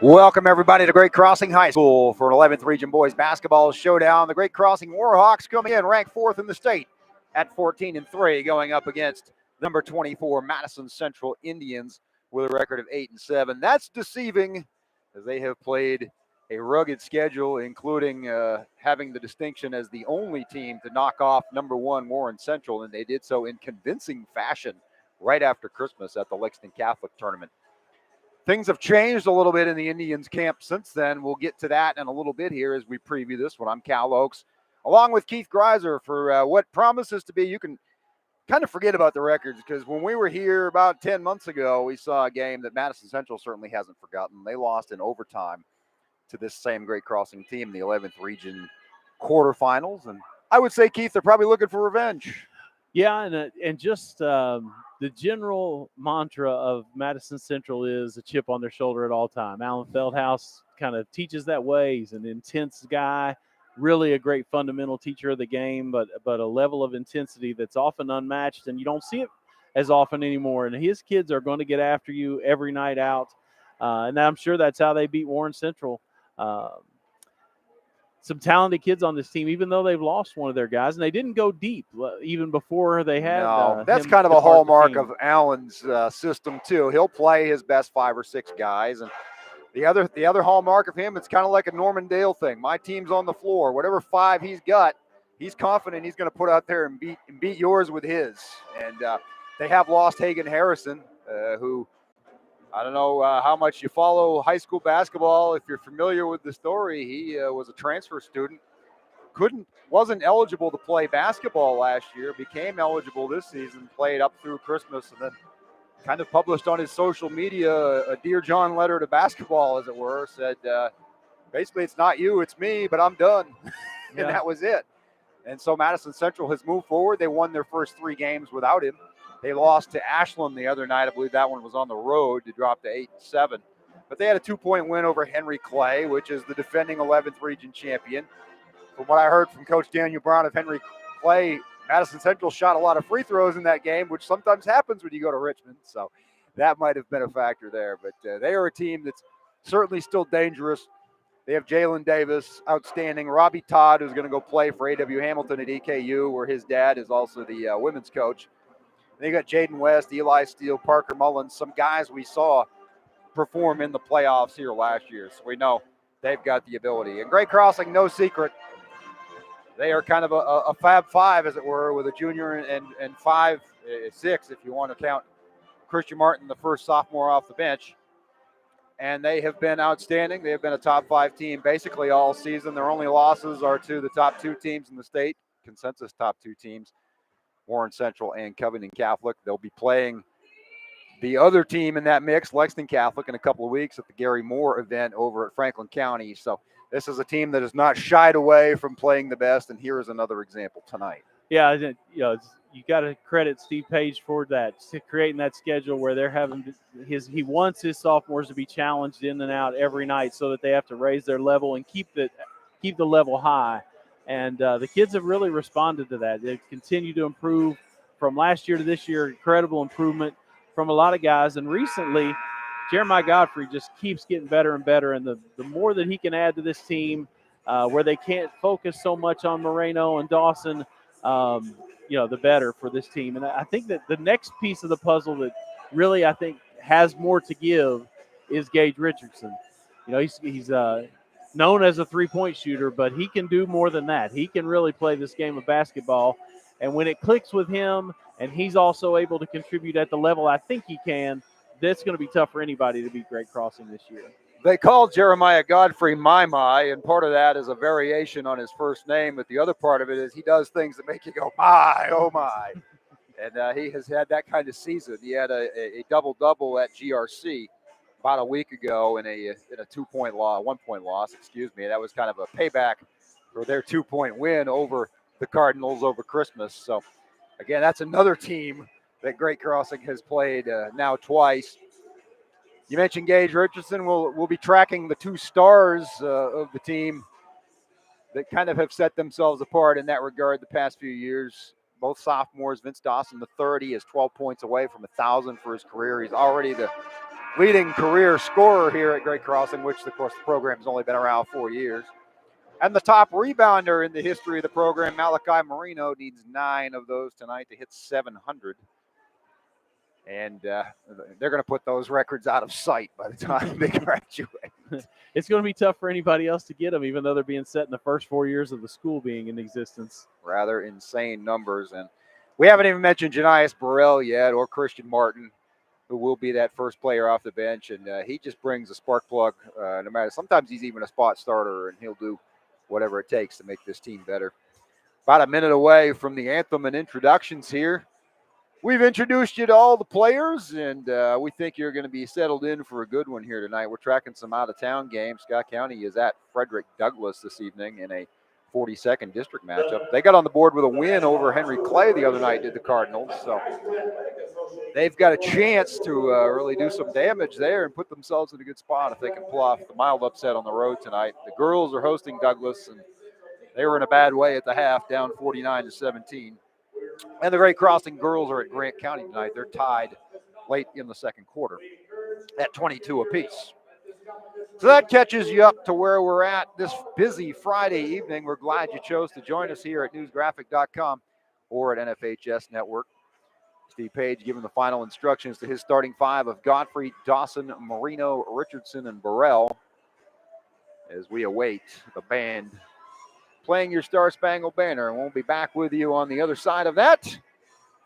Welcome, everybody, to Great Crossing High School for an 11th Region Boys Basketball Showdown. The Great Crossing Warhawks coming in ranked 4th in the state at 14-3, going up against number 24 Madison Central Indians with a record of 8-7. That's deceiving, as they have played a rugged schedule, including having the distinction as the only team to knock off number 1 Warren Central, and they did so in convincing fashion right after Christmas at the Lexington Catholic Tournament. Things have changed a little bit in the Indians camp since then. We'll get to that in a little bit here as we preview this one. I'm Cal Oakes, along with Keith Greiser for what promises to be, you can kind of forget about the records, because when we were here about 10 months ago, we saw a game that Madison Central certainly hasn't forgotten. They lost in overtime to this same Great Crossing team in the 11th Region quarterfinals. And I would say, Keith, they're probably looking for revenge. Yeah, and just the general mantra of Madison Central is a chip on their shoulder at all time. Alan Feldhouse kind of teaches that way. He's an intense guy, really a great fundamental teacher of the game, but a level of intensity that's often unmatched, and you don't see it as often anymore. And his kids are going to get after you every night out, and I'm sure that's how they beat Warren Central. Some talented kids on this team, even though they've lost one of their guys, and they didn't go deep even before they had. No, that's kind of a hallmark of Allen's system too. He'll play his best 5 or 6 guys, and the other hallmark of him, it's kind of like a Norman Dale thing. My team's on the floor. Whatever 5 he's got, he's confident he's going to put out there and beat yours with his. And they have lost Hagan Harrison, who. I don't know how much you follow high school basketball. If you're familiar with the story, he was a transfer student. Wasn't eligible to play basketball last year, became eligible this season, played up through Christmas, and then kind of published on his social media a Dear John letter to basketball, as it were, said, basically, it's not you, it's me, but I'm done. And that was it. And so Madison Central has moved forward. They won their first 3 games without him. They lost to Ashland the other night. I believe that one was on the road to drop to 8-7. But they had a 2-point win over Henry Clay, which is the defending 11th Region champion. From what I heard from Coach Daniel Brown of Henry Clay, Madison Central shot a lot of free throws in that game, which sometimes happens when you go to Richmond. So that might have been a factor there. But they are a team that's certainly still dangerous. They have Jalen Davis, outstanding. Robbie Todd, who's going to go play for A.W. Hamilton at EKU, where his dad is also the women's coach. They got Jaden West, Eli Steele, Parker Mullins, some guys we saw perform in the playoffs here last year. So we know they've got the ability. And Great Crossing, no secret, they are kind of a Fab Five, as it were, with a junior and 5, 6, if you want to count Christian Martin, the first sophomore off the bench. And they have been outstanding. They have been a top 5 team basically all season. Their only losses are to the top 2 teams in the state, consensus top 2 teams. Warren Central and Covington Catholic. They'll be playing the other team in that mix, Lexington Catholic, in a couple of weeks at the Gary Moore event over at Franklin County. So this is a team that has not shied away from playing the best, and here is another example tonight. Yeah, you got to credit Steve Page for that, creating that schedule where they're having he wants his sophomores to be challenged in and out every night so that they have to raise their level and keep the level high. And the kids have really responded to that. They've continued to improve from last year to this year, incredible improvement from a lot of guys. And recently, Jeremiah Godfrey just keeps getting better and better. And the more that he can add to this team, where they can't focus so much on Moreno and Dawson, the better for this team. And I think that the next piece of the puzzle that really I think has more to give is Gage Richardson. He's known as a three-point shooter, but he can do more than that. He can really play this game of basketball. And when it clicks with him and he's also able to contribute at the level I think he can, that's going to be tough for anybody to beat Great Crossing this year. They call Jeremiah Godfrey My, and part of that is a variation on his first name, but the other part of it is he does things that make you go, my, oh my. And he has had that kind of season. He had a double-double at GRC about a week ago in a 1-point loss, That was kind of a payback for their 2-point win over the Cardinals over Christmas. So, again, that's another team that Great Crossing has played now twice. You mentioned Gage Richardson. We'll be tracking the 2 stars of the team that kind of have set themselves apart in that regard the past few years. Both sophomores. Vince Dawson, the 30, is 12 points away from 1,000 for his career. He's already the leading career scorer here at Great Crossing, which, of course, the program's only been around 4 years. And the top rebounder in the history of the program, Malachi Marino, needs 9 of those tonight to hit 700. And they're going to put those records out of sight by the time they graduate. It's going to be tough for anybody else to get them, even though they're being set in the first 4 years of the school being in existence. Rather insane numbers. And we haven't even mentioned Janias Burrell yet, or Christian Martin, who will be that first player off the bench. And he just brings a spark plug, no matter. Sometimes he's even a spot starter, and he'll do whatever it takes to make this team better. About a minute away from the anthem and introductions here. We've introduced you to all the players, and we think you're going to be settled in for a good one here tonight. We're tracking some out-of-town games. Scott County is at Frederick Douglass this evening in a 42nd district matchup. They got on the board with a win over Henry Clay the other night, did the Cardinals. So they've got a chance to really do some damage there and put themselves in a good spot if they can pull off the mild upset on the road tonight. The girls are hosting Douglass, and they were in a bad way at the half, down 49-17. And the Great Crossing girls are at Grant County tonight. They're tied late in the second quarter at 22 apiece. So that catches you up to where we're at this busy Friday evening. We're glad you chose to join us here at newsgraphic.com or at NFHS Network. Steve Page giving the final instructions to his starting 5 of Godfrey, Dawson, Marino, Richardson, and Burrell as we await the band playing your Star Spangled Banner. And we'll be back with you on the other side of that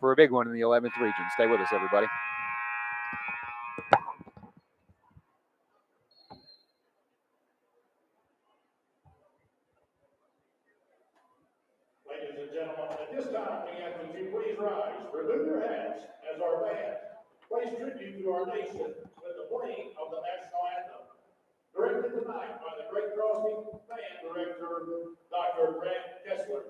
for a big one in the 11th region. Stay with us, everybody. Ladies and gentlemen, at this time, we ask that you please rise, remove your hats as our band plays tribute to our nation with the playing of the national anthem. Directed tonight by the Great Crossing Band Director, Dr. Grant Kessler.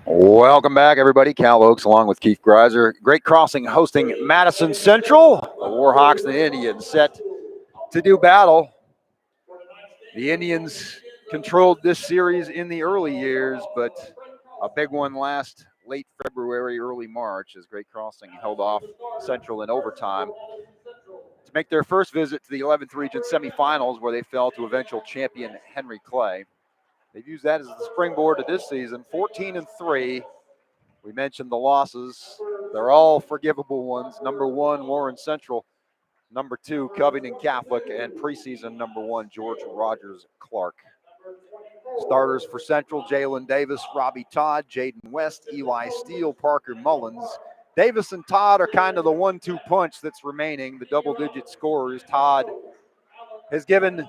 Welcome back, everybody. Cal Oaks along with Keith Greiser. Great Crossing hosting Madison Central. The Warhawks and the Indians set to do battle. The Indians controlled this series in the early years, but a big one late February, early March, as Great Crossing held off Central in overtime to make their first visit to the 11th region semifinals, where they fell to eventual champion Henry Clay. They've used that as the springboard to this season, 14-3. We mentioned the losses. They're all forgivable ones. Number 1, Warren Central. Number 2, Covington Catholic. And preseason number 1, George Rogers Clark. Starters for Central, Jalen Davis, Robbie Todd, Jaden West, Eli Steele, Parker Mullins. Davis and Todd are kind of the 1-2 punch that's remaining, the double-digit scorers. Todd has given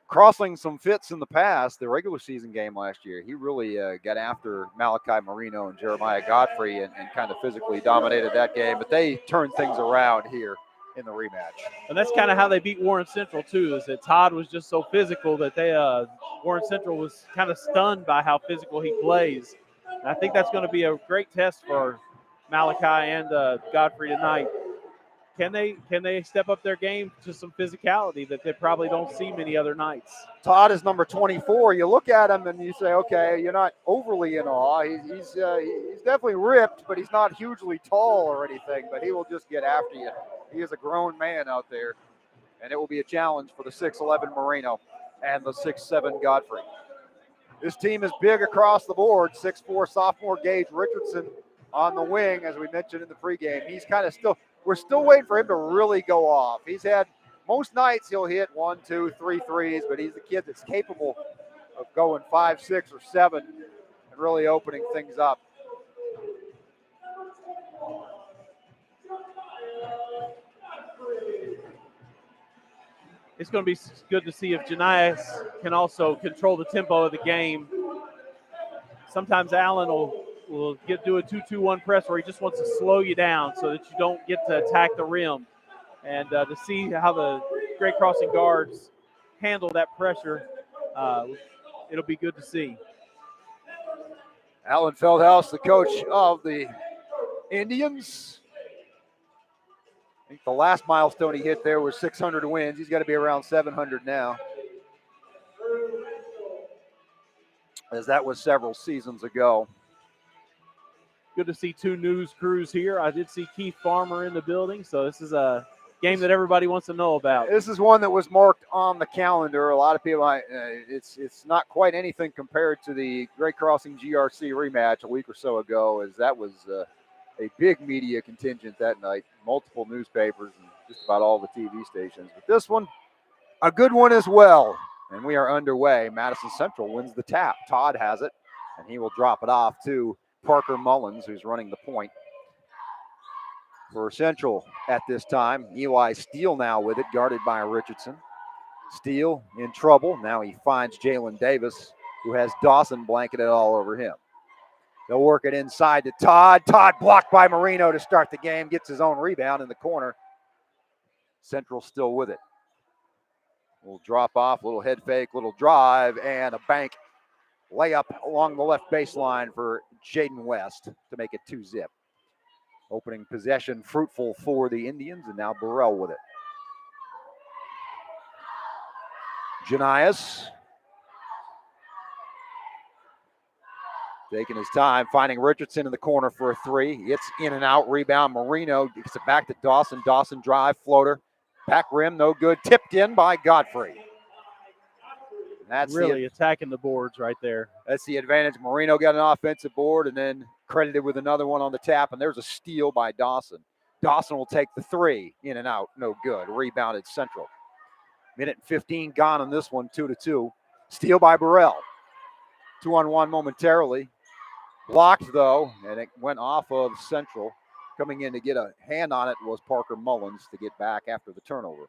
Crossing some fits in the past, the regular season game last year. He really got after Malachi Marino and Jeremiah Godfrey and kind of physically dominated that game. But they turned things around here in the rematch. And that's kind of how they beat Warren Central, too, is that Todd was just so physical that Warren Central was kind of stunned by how physical he plays. And I think that's going to be a great test for Malachi and Godfrey tonight. can they step up their game to some physicality that they probably don't see many other nights? Todd is number 24. You look at him and you say, okay, you're not overly in awe. He's definitely ripped, but he's not hugely tall or anything, but he will just get after you. He is a grown man out there, and it will be a challenge for the 6'11 Marino and the 6'7 Godfrey. This team is big across the board. 6'4 sophomore Gage Richardson on the wing, as we mentioned in the pregame. He's kind of we're still waiting for him to really go off. He's had, most nights he'll hit 1, 2, 3 threes, but he's the kid that's capable of going 5, 6, or 7 and really opening things up. It's going to be good to see if Janias can also control the tempo of the game. Sometimes Allen will do a 2-2-1 press where he just wants to slow you down so that you don't get to attack the rim. And to see how the Great Crossing guards handle that pressure, it'll be good to see. Alan Feldhaus, the coach of the Indians. I think the last milestone he hit there was 600 wins. He's got to be around 700 now, as that was several seasons ago. Good to see 2 news crews here. I did see Keith Farmer in the building, so this is a game that everybody wants to know about. This is one that was marked on the calendar. A lot of people, it's not quite anything compared to the Great Crossing GRC rematch a week or so ago, as that was a big media contingent that night, multiple newspapers and just about all the TV stations. But this one, a good one as well. And we are underway. Madison Central wins the tap. Todd has it, and he will drop it off to Parker Mullins, who's running the point for Central at this time. Eli Steele now with it, guarded by Richardson. Steele in trouble. Now he finds Jalen Davis, who has Dawson blanketed all over him. They'll work it inside to Todd. Todd blocked by Marino to start the game. Gets his own rebound in the corner. Central still with it. Little drop off, little head fake, little drive, and a bank layup along the left baseline for Jaden West to make it 2-zip. Opening possession fruitful for the Indians, and now Burrell with it. Janias taking his time, finding Richardson in the corner for a 3. It's in and out, rebound. Marino gets it back to Dawson. Dawson drive, floater. Back rim, no good. Tipped in by Godfrey. That's really attacking the boards right there. That's the advantage. Marino got an offensive board and then credited with another one on the tap, and there's a steal by Dawson. Dawson will take the 3, in and out, no good. Rebounded Central. Minute 15 gone on this one, 2-2. Steal by Burrell. 2-on-1 momentarily. Blocked, though, and it went off of Central. Coming in to get a hand on it was Parker Mullins to get back after the turnover.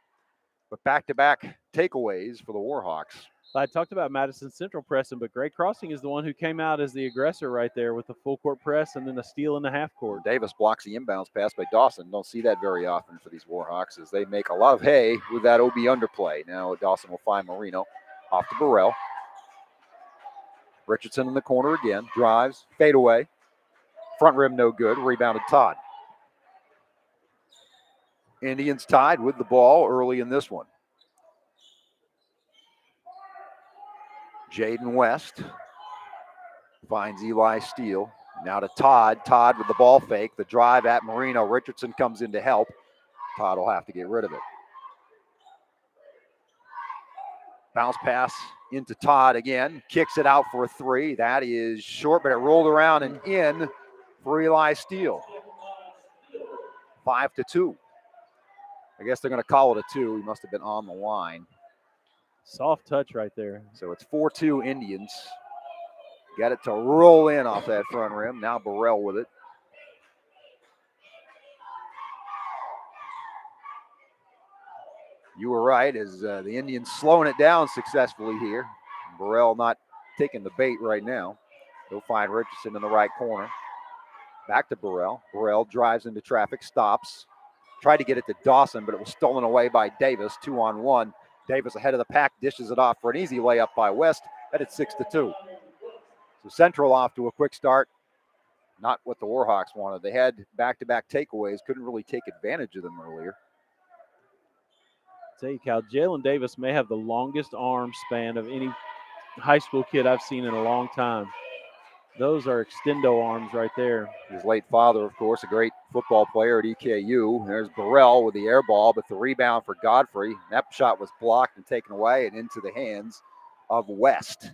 But back-to-back takeaways for the Warhawks. I talked about Madison Central pressing, but Great Crossing is the one who came out as the aggressor right there with the full court press and then a steal in the half court. Davis blocks the inbounds pass by Dawson. Don't see that very often for these Warhawks as they make a lot of hay with that OB underplay. Now Dawson will find Marino off to Burrell. Richardson in the corner again. Drives, fade away. Front rim no good. Rebounded Todd. Indians tied with the ball early in this one. Jaden West finds Eli Steele. Now to Todd. Todd with the ball fake. The drive at Marino. Richardson comes in to help. Todd will have to get rid of it. Bounce pass into Todd again. Kicks it out for a 3. That is short, but it rolled around and in for Eli Steele. 5-2. I guess they're going to call it a 2. He must have been on the line. Soft touch right there. So it's 4-2 Indians. Got it to roll in off that front rim. Now Burrell with it. You were right, as the Indians slowing it down successfully here. Burrell not taking the bait right now. They'll find Richardson in the right corner. Back to Burrell. Burrell drives into traffic, stops. Tried to get it to Dawson, but it was stolen away by Davis. 2-on-1. Davis ahead of the pack, dishes it off for an easy layup by West. That is 6-2. So Central off to a quick start. not what the Warhawks wanted. They had back-to-back takeaways, couldn't really take advantage of them earlier. Tell you, Cal, Jalen Davis may have the longest arm span of any high school kid I've seen in a long time. Those are extendo arms right there. His late father, of course, a great football player at EKU. There's Burrell with the air ball, but the rebound for Godfrey. That shot was blocked and taken away and into the hands of West.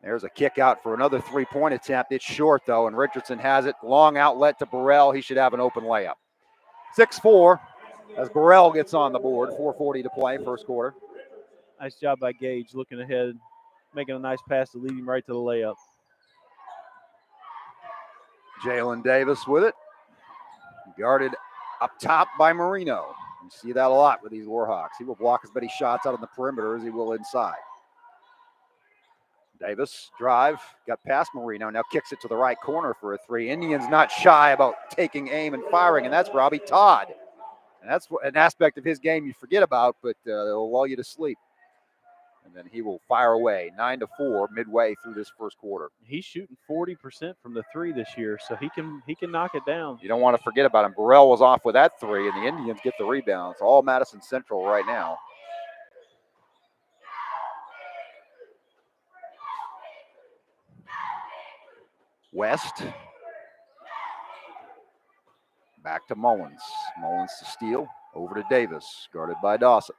There's a kick out for another three-point attempt. It's short, though, and Richardson has it. Long outlet to Burrell. He should have an open layup. 6-4 as Burrell gets on the board. 4:40 to play, first quarter. Nice job by Gage looking ahead, making a nice pass to lead him right to the layup. Jalen Davis with it. Guarded up top by Marino. You see that a lot with these Warhawks. He will block as many shots out on the perimeter as he will inside. Davis, drive, got past Marino, now kicks it to the right corner for a three. Indians not shy about taking aim and firing, and that's Robbie Todd. And that's an aspect of his game you forget about, but it'll lull you to sleep. And then he will fire away, 9-4 midway through this first quarter. He's shooting 40% from the three this year, so he can knock it down. You don't want to forget about him. Burrell was off with that three, and the Indians get the rebound. It's all Madison Central right now. West. Back to Mullins. Mullins to steal. Over to Davis. Guarded by Dawson.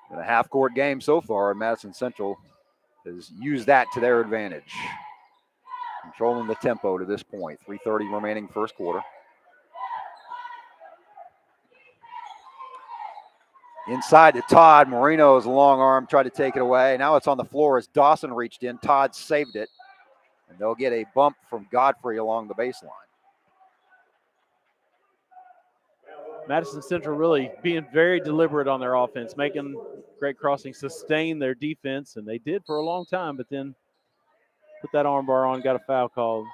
Been a half-court game so far, and Madison Central has used that to their advantage. Controlling the tempo to this point. 3:30 remaining first quarter. Inside to Todd. Marino's long arm tried to take it away. Now it's on the floor as Dawson reached in. Todd saved it. And they'll get a bump from Godfrey along the baseline. Madison Central really being very deliberate on their offense, making Great Crossing sustain their defense, and they did for a long time, but then put that arm bar on, got a foul called.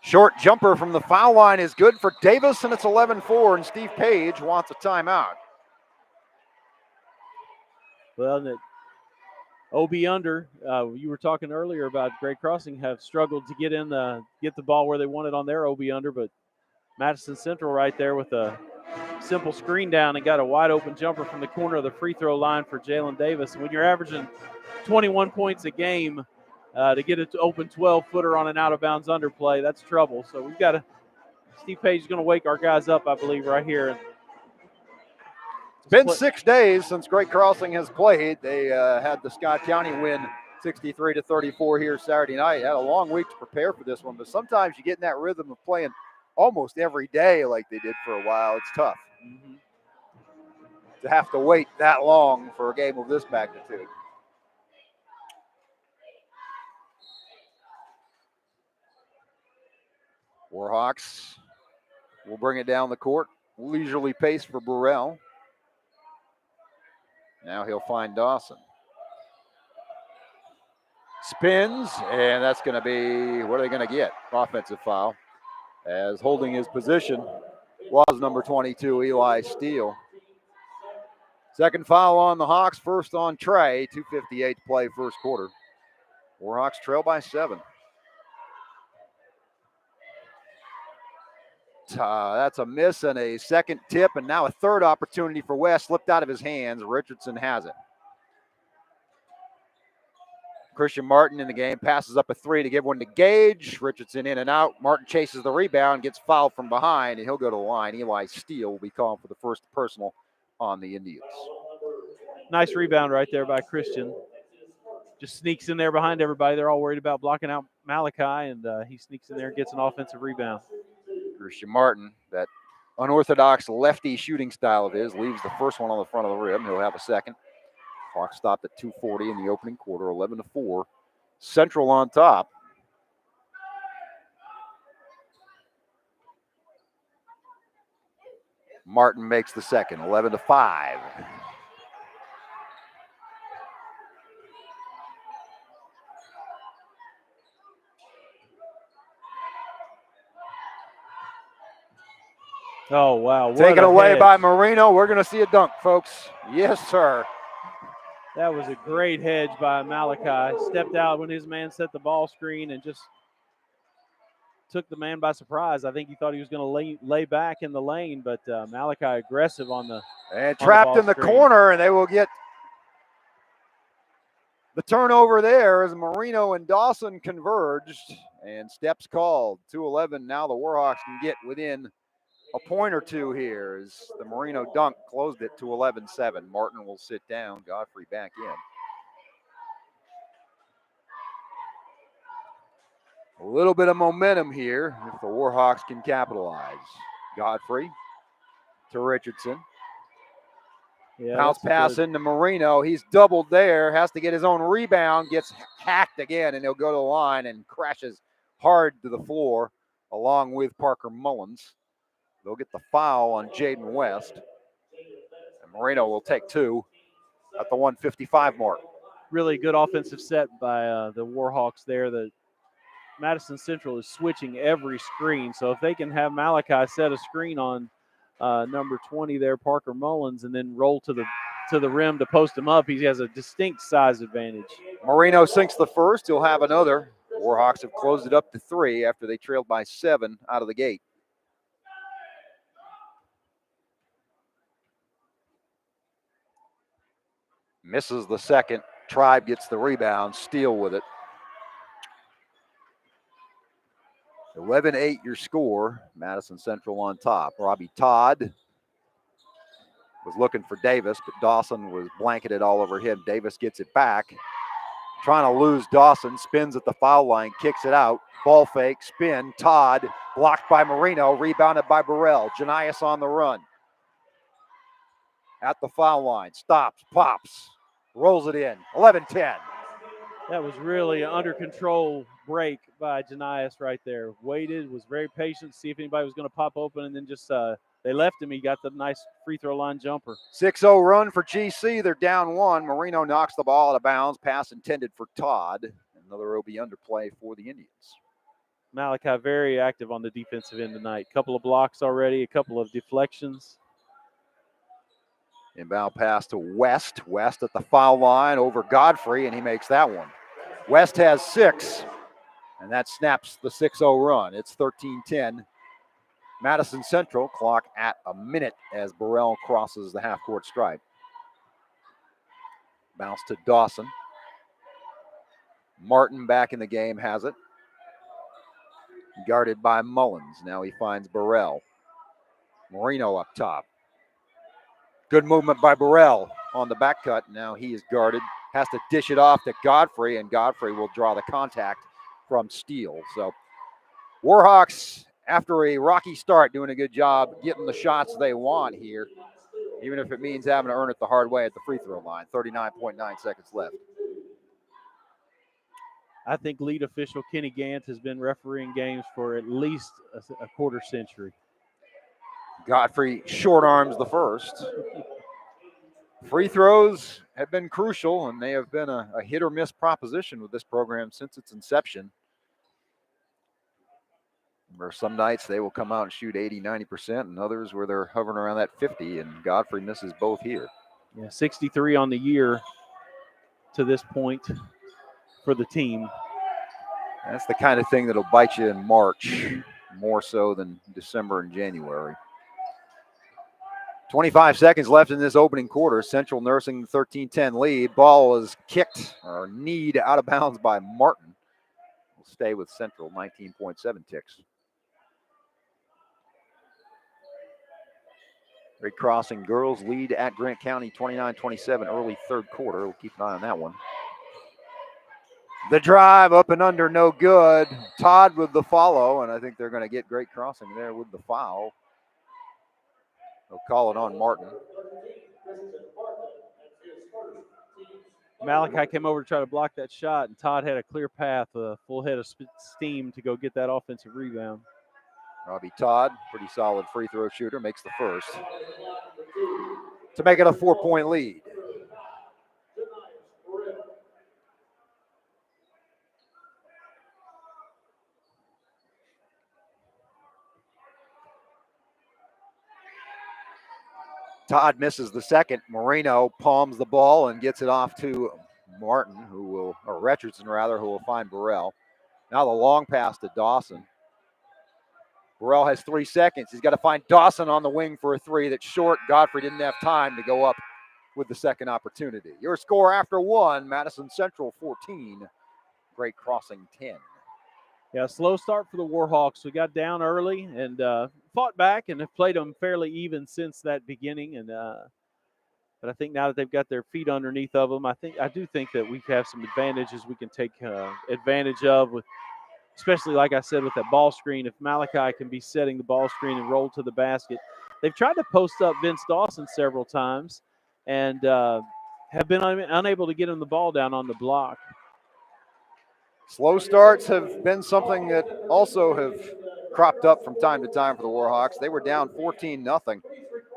Short jumper from the foul line is good for Davis, and it's 11-4, and Steve Page wants a timeout. Well, the OB under, you were talking earlier about Great Crossing have struggled to get the ball where they wanted on their OB under, but Madison Central right there with a simple screen down and got a wide open jumper from the corner of the free throw line for Jalen Davis. And when you're averaging 21 points a game, to get an open 12-footer on an out-of-bounds underplay, that's trouble. So we've got Steve Page is going to wake our guys up, I believe, right here. It's been 6 days since Great Crossing has played. They had the Scott County win 63-34 here Saturday night. Had a long week to prepare for this one, but sometimes you get in that rhythm of playing almost every day like they did for a while. It's tough. Mm-hmm. To have to wait that long for a game of this magnitude. Warhawks will bring it down the court. Leisurely pace for Burrell. Now he'll find Dawson. Spins, and that's going to be, what are they going to get? Offensive foul. As holding his position was number 22, Eli Steele. Second foul on the Hawks, first on Trey. 2:58 to play first quarter. Warhawks trail by 7. That's a miss and a second tip, and now a third opportunity for West. Slipped out of his hands. Richardson has it. Christian Martin in the game, passes up a three to give one to Gage. Richardson in and out. Martin chases the rebound, gets fouled from behind, and he'll go to the line. Eli Steele will be called for the first personal on the Indians. Nice rebound right there by Christian. Just sneaks in there behind everybody. They're all worried about blocking out Malachi, and he sneaks in there and gets an offensive rebound. Christian Martin, that unorthodox lefty shooting style of his, leaves the first one on the front of the rim. He'll have a second. Clock stopped at 2:40 in the opening quarter, 11-4. Central on top. Martin makes the second, 11-5. Oh, wow. Taken away by Marino. We're going to see a dunk, folks. Yes, sir. That was a great hedge by Malachi. Stepped out when his man set the ball screen and just took the man by surprise. I think he thought he was going to lay back in the lane, but Malachi aggressive on the and trapped in the corner, and they will get the turnover there as Marino and Dawson converged, and steps called. 2:11. Now the Warhawks can get within a point or two here as the Marino dunk closed it to 11-7. Martin will sit down. Godfrey back in. A little bit of momentum here if the Warhawks can capitalize. Godfrey to Richardson. Yeah, bounce pass into Marino. He's doubled there, has to get his own rebound, gets hacked again, and he'll go to the line and crashes hard to the floor along with Parker Mullins. They'll get the foul on Jaden West. And Marino will take two at the 1:55 mark. Really good offensive set by the Warhawks there. The Madison Central is switching every screen. So if they can have Malachi set a screen on number 20 there, Parker Mullins, and then roll to the rim to post him up, he has a distinct size advantage. Marino sinks the first. He'll have another. Warhawks have closed it up to 3 after they trailed by 7 out of the gate. Misses the second. Tribe gets the rebound. Steele with it. 11-8 your score. Madison Central on top. Robbie Todd was looking for Davis, but Dawson was blanketed all over him. Davis gets it back. Trying to lose Dawson. Spins at the foul line. Kicks it out. Ball fake. Spin. Todd. Blocked by Marino. Rebounded by Burrell. Janias on the run. At the foul line. Stops. Pops. Rolls it in. 11-10. That was really an under control break by Janias right there. Waited, was very patient, see if anybody was going to pop open, and then just they left him. He got the nice free throw line jumper. 6-0 run for GC. They're down 1. Marino knocks the ball out of bounds. Pass intended for Todd. Another OB underplay for the Indians. Malachi very active on the defensive end tonight. Couple of blocks already, a couple of deflections. Inbound pass to West. West at the foul line over Godfrey, and he makes that one. West has 6, and that snaps the 6-0 run. It's 13-10. Madison Central, clock at a minute as Burrell crosses the half-court stripe. Bounce to Dawson. Martin back in the game has it. Guarded by Mullins. Now he finds Burrell. Marino up top. Good movement by Burrell on the back cut. Now he is guarded. Has to dish it off to Godfrey, and Godfrey will draw the contact from Steele. So Warhawks, after a rocky start, doing a good job getting the shots they want here, even if it means having to earn it the hard way at the free throw line. 39.9 seconds left. I think lead official Kenny Gant has been refereeing games for at least a quarter century. Godfrey short arms the first. Free throws have been crucial, and they have been a hit or miss proposition with this program since its inception. Where some nights they will come out and shoot 80, 90%, and others where they're hovering around that 50, and Godfrey misses both here. Yeah, 63 on the year to this point for the team. That's the kind of thing that'll bite you in March, more so than December and January. 25 seconds left in this opening quarter. Central nursing 13-10 lead. Ball is kicked or kneed out of bounds by Martin. Will stay with Central, 19.7 ticks. Great crossing. Girls lead at Grant County 29-27 early third quarter. We'll keep an eye on that one. The drive up and under, no good. Todd with the follow, and I think they're going to get great crossing there with the foul. They'll call it on Martin. Malachi came over to try to block that shot, and Todd had a clear path, a full head of steam to go get that offensive rebound. Robbie Todd, pretty solid free throw shooter, makes the first to make it a 4-point lead. Todd misses the second. Moreno palms the ball and gets it off to Martin, or Richardson rather, who will find Burrell. Now the long pass to Dawson. Burrell has 3 seconds. He's got to find Dawson on the wing for a three that's short. Godfrey didn't have time to go up with the second opportunity. Your score after one, Madison Central 14, Great Crossing 10. Yeah, slow start for the Warhawks. We got down early and fought back and have played them fairly even since that beginning. And but I think now that they've got their feet underneath of them, I do think that we have some advantages we can take advantage of with, especially like I said with that ball screen. If Malachi can be setting the ball screen and roll to the basket, they've tried to post up Vince Dawson several times and have been unable to get him the ball down on the block. Slow starts have been something that also have cropped up from time to time for the Warhawks. They were down 14-0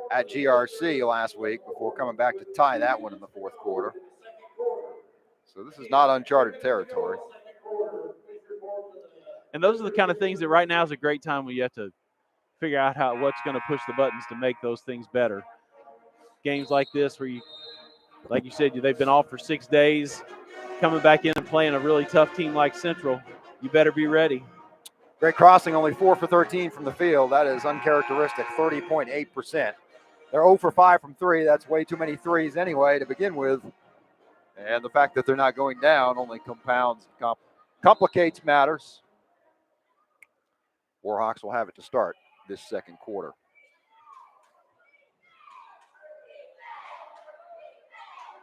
at GRC last week before coming back to tie that one in the fourth quarter. So this is not uncharted territory. And those are the kind of things that right now is a great time when you have to figure out what's going to push the buttons to make those things better. Games like this where you, like you said, they've been off for 6 days, coming back in and playing a really tough team like Central. You better be ready. Great Crossing only 4 for 13 from the field. That is uncharacteristic, 30.8%. They're 0 for 5 from 3. That's way too many threes anyway to begin with. And the fact that they're not going down only complicates matters. Warhawks will have it to start this second quarter.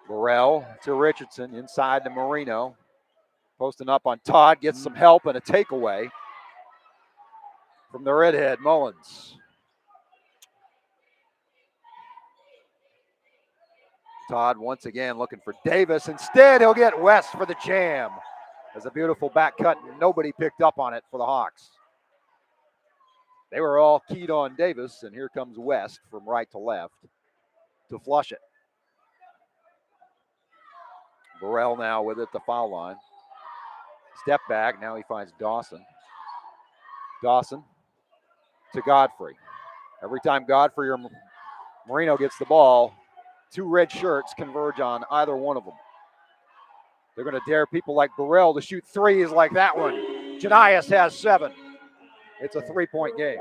Burrell to Richardson, inside to Marino. Posting up on Todd, gets some help and a takeaway from the redhead, Mullins. Todd once again looking for Davis. Instead, he'll get West for the jam. There's a beautiful back cut, and nobody picked up on it for the Hawks. They were all keyed on Davis, and here comes West from right to left to flush it. Burrell now with it, the foul line. Step back, now he finds Dawson. Dawson to Godfrey. Every time Godfrey or Marino gets the ball, 2 red shirts converge on either one of them. They're going to dare people like Burrell to shoot threes like that one. Janias has 7. It's a 3-point game.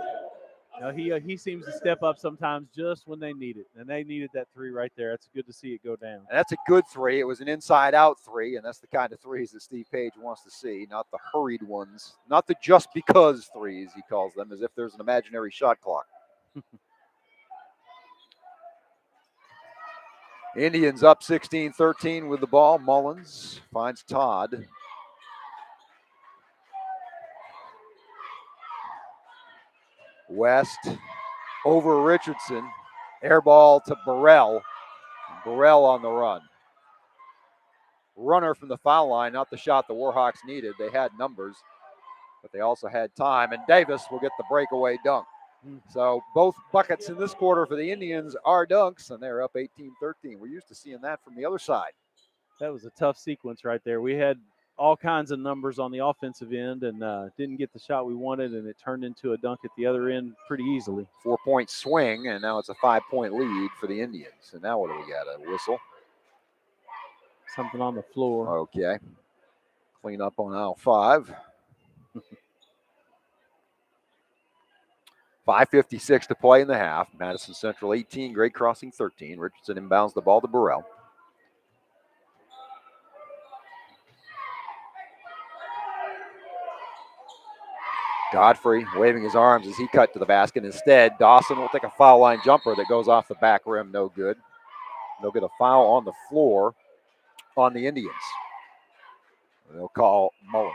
Now he seems to step up sometimes just when they need it, and they needed that 3 right there. It's good to see it go down. And that's a good 3. It was an inside-out 3, and that's the kind of threes that Steve Page wants to see, not the hurried ones, not the just because threes, he calls them, as if there's an imaginary shot clock. Indians up 16-13 with the ball. Mullins finds Todd. West over Richardson. Air ball to Burrell. Burrell on the run. Runner from the foul line, not the shot the Warhawks needed. They had numbers, but they also had time. And Davis will get the breakaway dunk. So both buckets in this quarter for the Indians are dunks, and they're up 18-13. We're used to seeing that from the other side. That was a tough sequence right there. We had all kinds of numbers on the offensive end and didn't get the shot we wanted, and it turned into a dunk at the other end pretty easily. 4-point swing, and now it's a 5-point lead for the Indians. And now what do we got, a whistle? Something on the floor. Okay. Clean up on aisle 5. 5:56 to play in the half. Madison Central 18, Great Crossing 13. Richardson inbounds the ball to Burrell. Godfrey waving his arms as he cut to the basket. Instead, Dawson will take a foul line jumper that goes off the back rim. No good. They'll get a foul on the floor on the Indians. They'll call Mullins.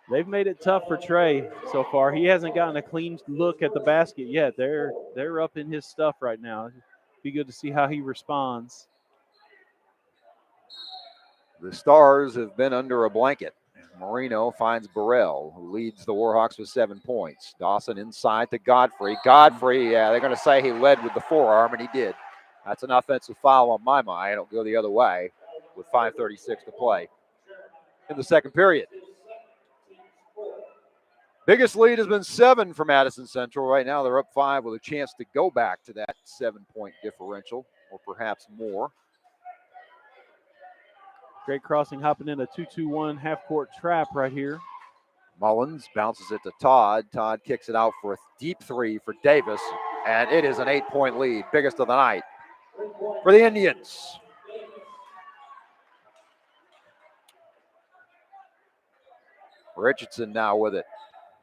They've made it tough for Trey so far. He hasn't gotten a clean look at the basket yet. They're up in his stuff right now. It'd be good to see how he responds. The Stars have been under a blanket. Marino finds Burrell, who leads the Warhawks with 7 points. Dawson inside to Godfrey. Godfrey, yeah, they're going to say he led with the forearm, and he did. That's an offensive foul on my mind. It'll go the other way with 5:36 to play in the second period. Biggest lead has been 7 for Madison Central. Right now they're up 5 with a chance to go back to that 7-point differential or perhaps more. Great crossing, hopping in a 2-2-1 half-court trap right here. Mullins bounces it to Todd. Todd kicks it out for a deep 3 for Davis, and it is an 8-point lead, biggest of the night for the Indians. Richardson now with it.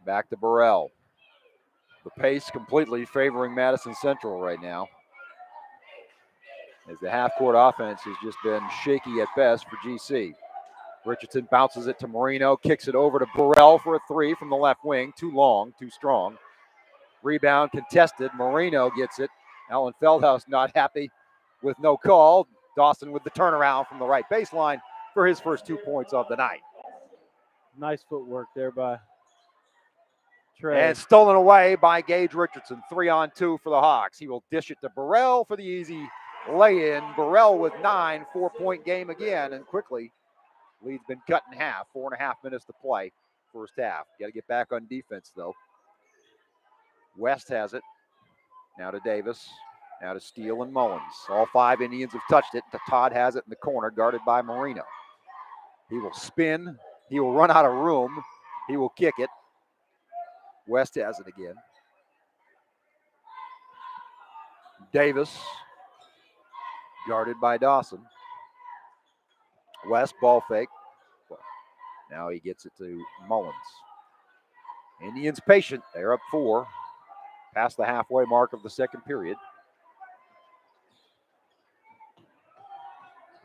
Back to Burrell. The pace completely favoring Madison Central right now, as the half-court offense has just been shaky at best for GC. Richardson bounces it to Marino, kicks it over to Burrell for a 3 from the left wing. Too long, too strong. Rebound contested. Marino gets it. Alan Feldhaus not happy with no call. Dawson with the turnaround from the right baseline for his first 2 points of the night. Nice footwork there by Trey. And stolen away by Gage Richardson. 3-on-2 for the Hawks. He will dish it to Burrell for the easy lay-in. Burrell with 9, 4-point game again, and quickly lead's been cut in half. 4.5 minutes to play first half. Got to get back on defense, though. West has it. Now to Davis. Now to Steele and Mullins. All 5 Indians have touched it. Todd has it in the corner, guarded by Marino. He will spin. He will run out of room. He will kick it. West has it again. Davis, guarded by Dawson. West, ball fake. Now he gets it to Mullins. Indians patient. They're up 4. Past the halfway mark of the second period.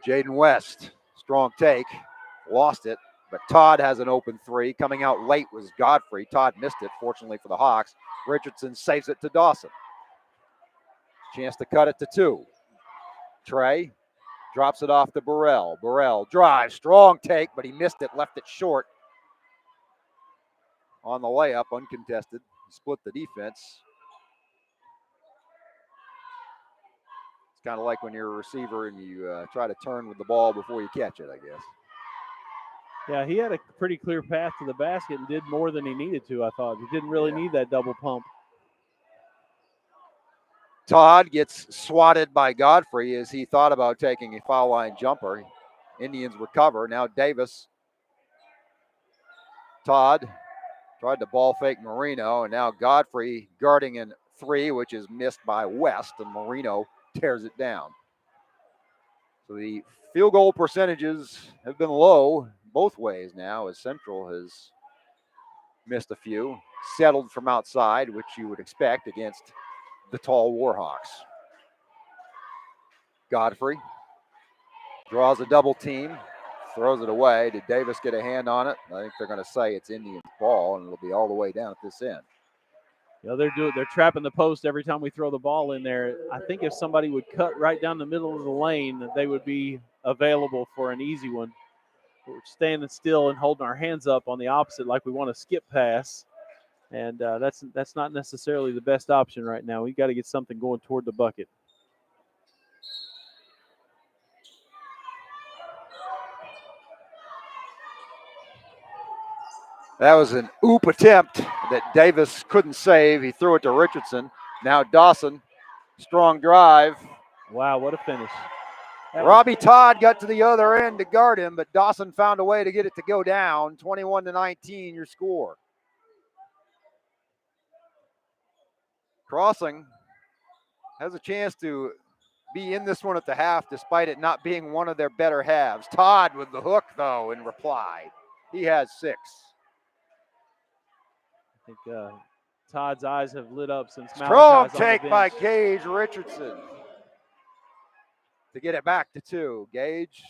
Jaden West, strong take. Lost it, but Todd has an open 3. Coming out late was Godfrey. Todd missed it, fortunately for the Hawks. Richardson saves it to Dawson. Chance to cut it to 2. Trey drops it off to Burrell. Burrell drives, strong take, but he missed it, left it short. On the layup, uncontested. He split the defense. It's kind of like when you're a receiver and you try to turn with the ball before you catch it, I guess. Yeah, he had a pretty clear path to the basket and did more than he needed to, I thought. He didn't really need that double pump. Todd gets swatted by Godfrey as he thought about taking a foul line jumper. Indians recover. Now Davis. Todd tried to ball fake Marino, and now Godfrey guarding in 3, which is missed by West, and Marino tears it down. So the field goal percentages have been low both ways now, as Central has missed a few. Settled from outside, which you would expect against the tall Warhawks. Godfrey draws a double team, throws it away. Did Davis get a hand on it? I think they're going to say it's Indians' ball, and it'll be all the way down at this end. Yeah, they're trapping the post every time we throw the ball in there. I think if somebody would cut right down the middle of the lane, they would be available for an easy one. We're standing still and holding our hands up on the opposite, like we want to skip pass, and that's not necessarily the best option right now. We've got to get something going toward the bucket. That was an oop attempt that Davis couldn't save. He threw it to Richardson. Now Dawson, strong drive. Wow, what a finish. Robbie Todd got to the other end to guard him, but Dawson found a way to get it to go down. 21-19, your score. Crossing has a chance to be in this one at the half, despite it not being one of their better halves. Todd with the hook, though, in reply. He has 6. I think Todd's eyes have lit up since strong Malachi's take on the by bench. Gage Richardson to get it back to 2. Gage,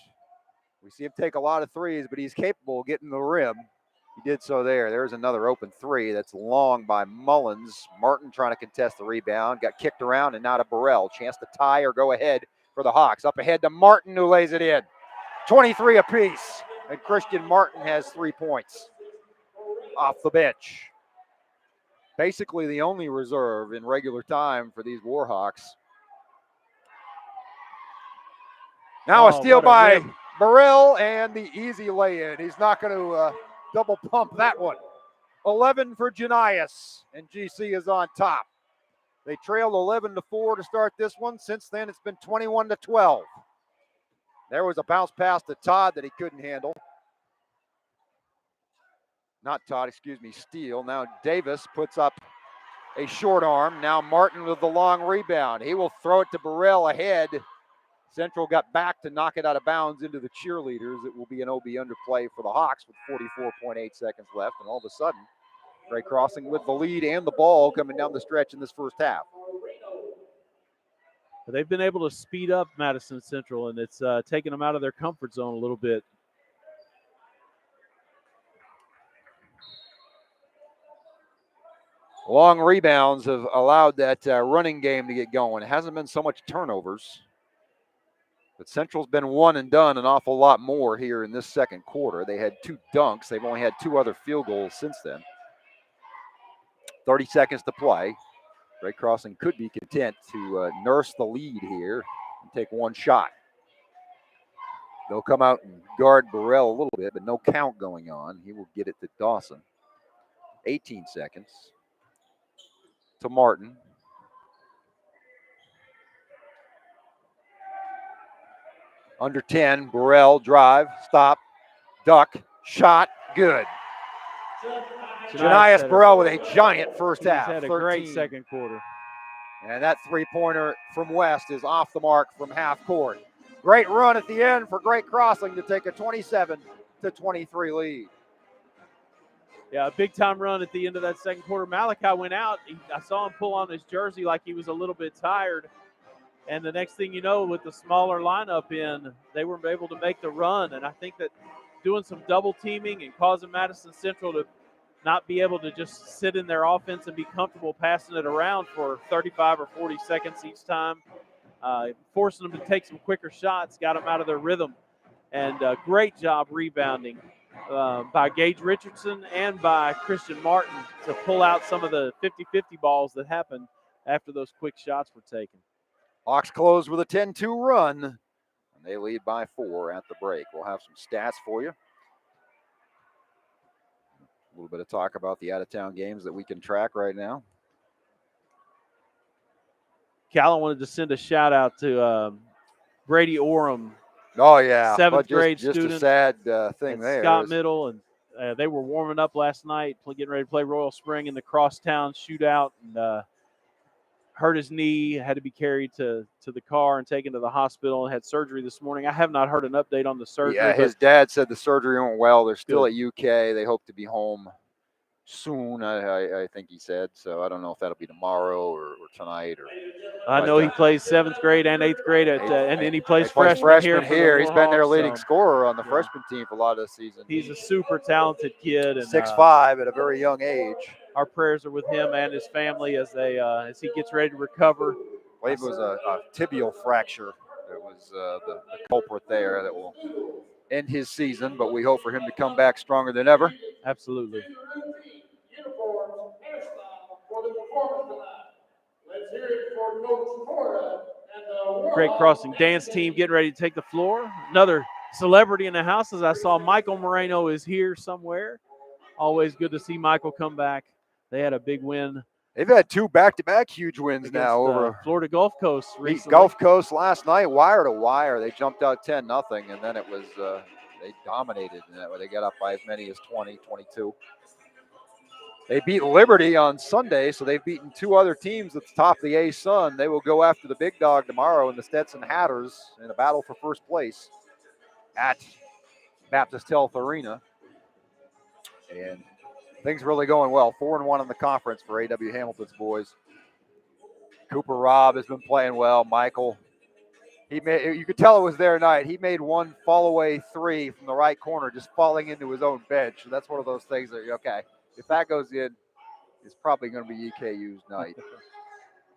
we see him take a lot of threes, but he's capable of getting the rim. He did so there. There's another open 3 that's long by Mullins. Martin trying to contest the rebound, got kicked around, and now to Burrell. Chance to tie or go ahead for the Hawks. Up ahead to Martin, who lays it in. 23 apiece, and Christian Martin has 3 points off the bench. Basically the only reserve in regular time for these Warhawks. Now a steal by Burrell and the easy lay-in. He's not going to double pump that one. 11 for Janias, and GC is on top. They trailed 11-4 to start this one. Since then, it's been 21-12. There was a bounce pass to Todd that he couldn't handle. Not Todd, excuse me, Steele. Now Davis puts up a short arm. Now Martin with the long rebound. He will throw it to Burrell ahead. Central got back to knock it out of bounds into the cheerleaders. It will be an OB underplay for the Hawks with 44.8 seconds left. And all of a sudden, Great Crossing with the lead and the ball coming down the stretch in this first half. They've been able to speed up Madison Central, and it's taken them out of their comfort zone a little bit. Long rebounds have allowed that running game to get going. It hasn't been so much turnovers. But Central's been one and done an awful lot more here in this second quarter. They had 2 dunks. They've only had 2 other field goals since then. 30 seconds to play. Great Crossing could be content to nurse the lead here and take 1 shot. They'll come out and guard Burrell a little bit, but no count going on. He will get it to Dawson. 18 seconds to Martin. Under 10, Burrell, drive, stop, duck, shot, good. Janias Burrell with a giant first half. He's had a 13. great second quarter. And that three-pointer from West is off the mark from half court. Great run at the end for Great Crossing to take a 27-23 lead. Yeah, a big-time run at the end of that second quarter. Malachi went out. I saw him pull on his jersey like he was a little bit tired. And the next thing you know, with the smaller lineup in, they were able to make the run. And I think that doing some double teaming and causing Madison Central to not be able to just sit in their offense and be comfortable passing it around for 35 or 40 seconds each time, forcing them to take some quicker shots, got them out of their rhythm. And great job rebounding by Gage Richardson and by Christian Martin to pull out some of the 50-50 balls that happened after those quick shots were taken. Hawks close with a 10-2 run, and they lead by 4 at the break. We'll have some stats for you. A little bit of talk about the out-of-town games that we can track right now. Callan wanted to send a shout-out to Brady Orem. Oh, yeah. 7th grade just student. A sad thing there. Scott Middle, and they were warming up last night, getting ready to play Royal Spring in the Crosstown shootout, and hurt his knee, had to be carried to the car and taken to the hospital, and had surgery this morning. I have not heard an update on the surgery. Yeah, his dad said the surgery went well. They're still Good. at UK. They hope to be home soon, I think he said. So I don't know if that'll be tomorrow or tonight. I know he plays 7th grade and 8th grade, and then he plays freshman here. He's been their leading Warhawks, scorer on the freshman team for a lot of the season. He's a super talented kid. And 6'5" at a very young age. Our prayers are with him and his family as he gets ready to recover. I believe it was a tibial fracture. It was the culprit there that will end his season, but we hope for him to come back stronger than ever. Absolutely. Great Crossing dance team getting ready to take the floor. Another celebrity in the house, as I saw Michael Moreno is here somewhere. Always good to see Michael come back. They had a big win. They've had 2 back-to-back huge wins against, now over Florida Gulf Coast recently. Gulf Coast last night, wire to wire. They jumped out 10-0, and then it was they dominated. They got up by as many as 20, 22. They beat Liberty on Sunday, so they've beaten 2 other teams at the top of the A-Sun. They will go after the big dog tomorrow in the Stetson Hatters in a battle for first place at Baptist Health Arena. And things really going well. 4-1 in the conference for A.W. Hamilton's boys. Cooper Robb has been playing well. Michael, you could tell it was their night. He made one fall-away 3 from the right corner, just falling into his own bench. So that's one of those things that, okay, if that goes in, it's probably going to be EKU's night.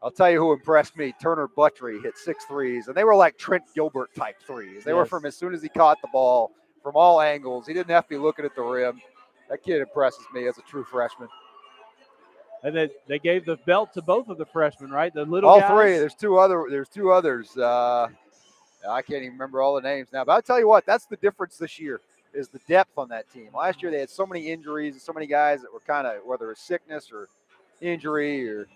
I'll tell you who impressed me. Turner Buttry hit 6 threes, and they were like Trent Gilbert type threes. They were from as soon as he caught the ball, from all angles. He didn't have to be looking at the rim. That kid impresses me as a true freshman. And they gave the belt to both of the freshmen, right? The little all guys. 3. There's two others. I can't even remember all the names now. But I'll tell you what, that's the difference this year. is the depth on that team. Last year they had so many injuries and so many guys that were kind of, whether it's sickness or injury or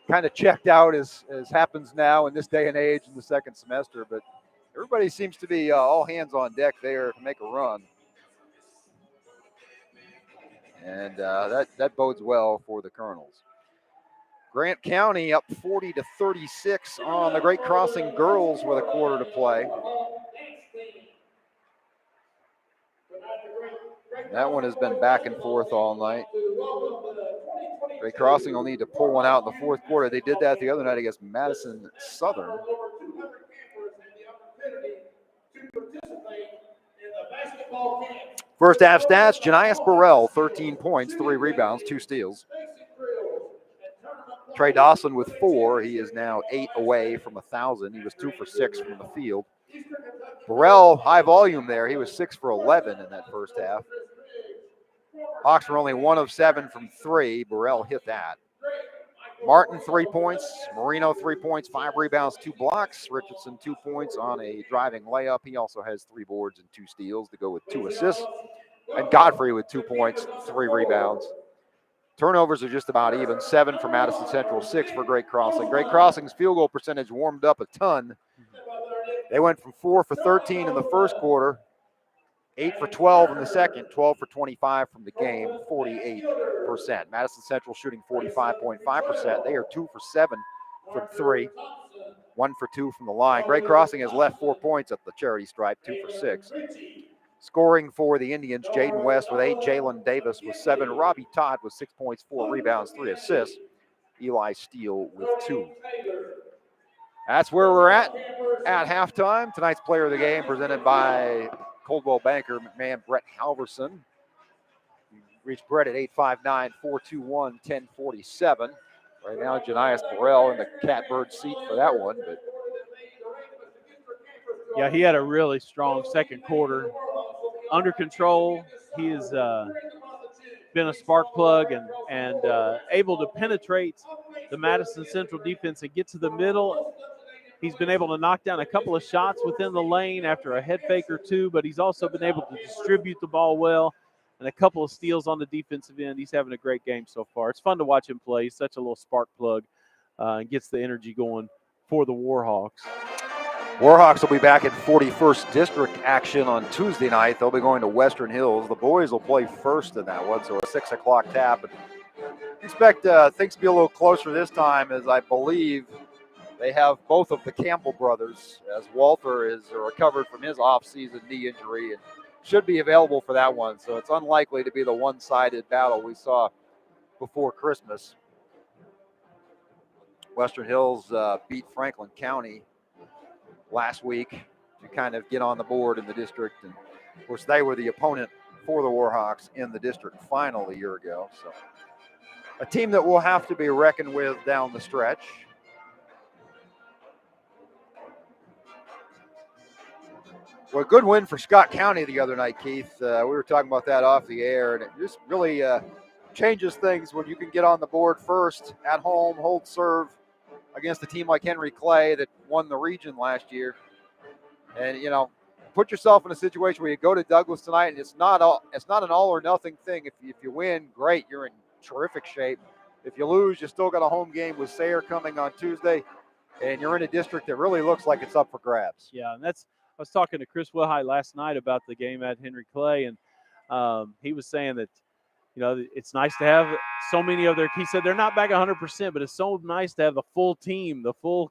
kind of checked out as happens now in this day and age in the second semester. But everybody seems to be all hands on deck there to make a run. And that bodes well for the Colonels. Grant County up 40-36 on the Great Crossing girls with a quarter to play. That one has been back and forth all night. Great Crossing will need to pull one out in the fourth quarter. They did that the other night against Madison Southern. First half stats, Janias Burrell, 13 points, 3 rebounds, 2 steals. Trey Dawson with 4. He is now 8 away from 1,000. He was 2 for 6 from the field. Burrell, high volume there. He was 6 for 11 in that first half. Hawks were only 1 of 7 from 3. Burrell hit that. Martin, 3 points. Marino, 3 points, 5 rebounds, 2 blocks. Richardson, 2 points on a driving layup. He also has 3 boards and 2 steals to go with 2 assists. And Godfrey with 2 points, 3 rebounds. Turnovers are just about even. 7 for Madison Central, 6 for Great Crossing. Great Crossing's field goal percentage warmed up a ton. They went from 4 for 13 in the first quarter, 8 for 12 in the second, 12 for 25 from the game, 48%. Madison Central shooting 45.5%. They are 2 for 7 from 3, 1 for 2 from the line. Great Crossing has left 4 points at the charity stripe, 2 for 6. Scoring for the Indians, Jaden West with 8, Jalen Davis with 7, Robbie Todd with 6 points, 4 rebounds, 3 assists, Eli Steele with 2. That's where we're at halftime. Tonight's player of the game presented by Coldwell Banker McMahon Brett Halverson. Reach Brett at 859-421-1047. Right now, Janias Burrell in the catbird seat for that one. But yeah, he had a really strong second quarter. Under control. He has been a spark plug and able to penetrate the Madison Central defense and get to the middle. He's been able to knock down a couple of shots within the lane after a head fake or 2, but he's also been able to distribute the ball well and a couple of steals on the defensive end. He's having a great game so far. It's fun to watch him play. He's such a little spark plug and gets the energy going for the Warhawks. Warhawks will be back in 41st District action on Tuesday night. They'll be going to Western Hills. The boys will play first in that one, so a 6 o'clock tap. And expect things to be a little closer this time, as I believe they have both of the Campbell brothers, as Walter is recovered from his off-season knee injury and should be available for that one. So it's unlikely to be the one-sided battle we saw before Christmas. Western Hills beat Franklin County last week to kind of get on the board in the district. And of course, they were the opponent for the Warhawks in the district final a year ago. So a team that will have to be reckoned with down the stretch. Well, a good win for Scott County the other night, Keith. We were talking about that off the air, and it just really changes things when you can get on the board first at home, hold serve against a team like Henry Clay that won the region last year. And, you know, put yourself in a situation where you go to Douglas tonight, and it's not an all or nothing thing. If you win, great, you're in terrific shape. If you lose, you still got a home game with Sayre coming on Tuesday, and you're in a district that really looks like it's up for grabs. Yeah, and I was talking to Chris Wilhite last night about the game at Henry Clay, and he was saying that, you know, it's nice to have so many of he said they're not back 100%, but it's so nice to have the full team, the full,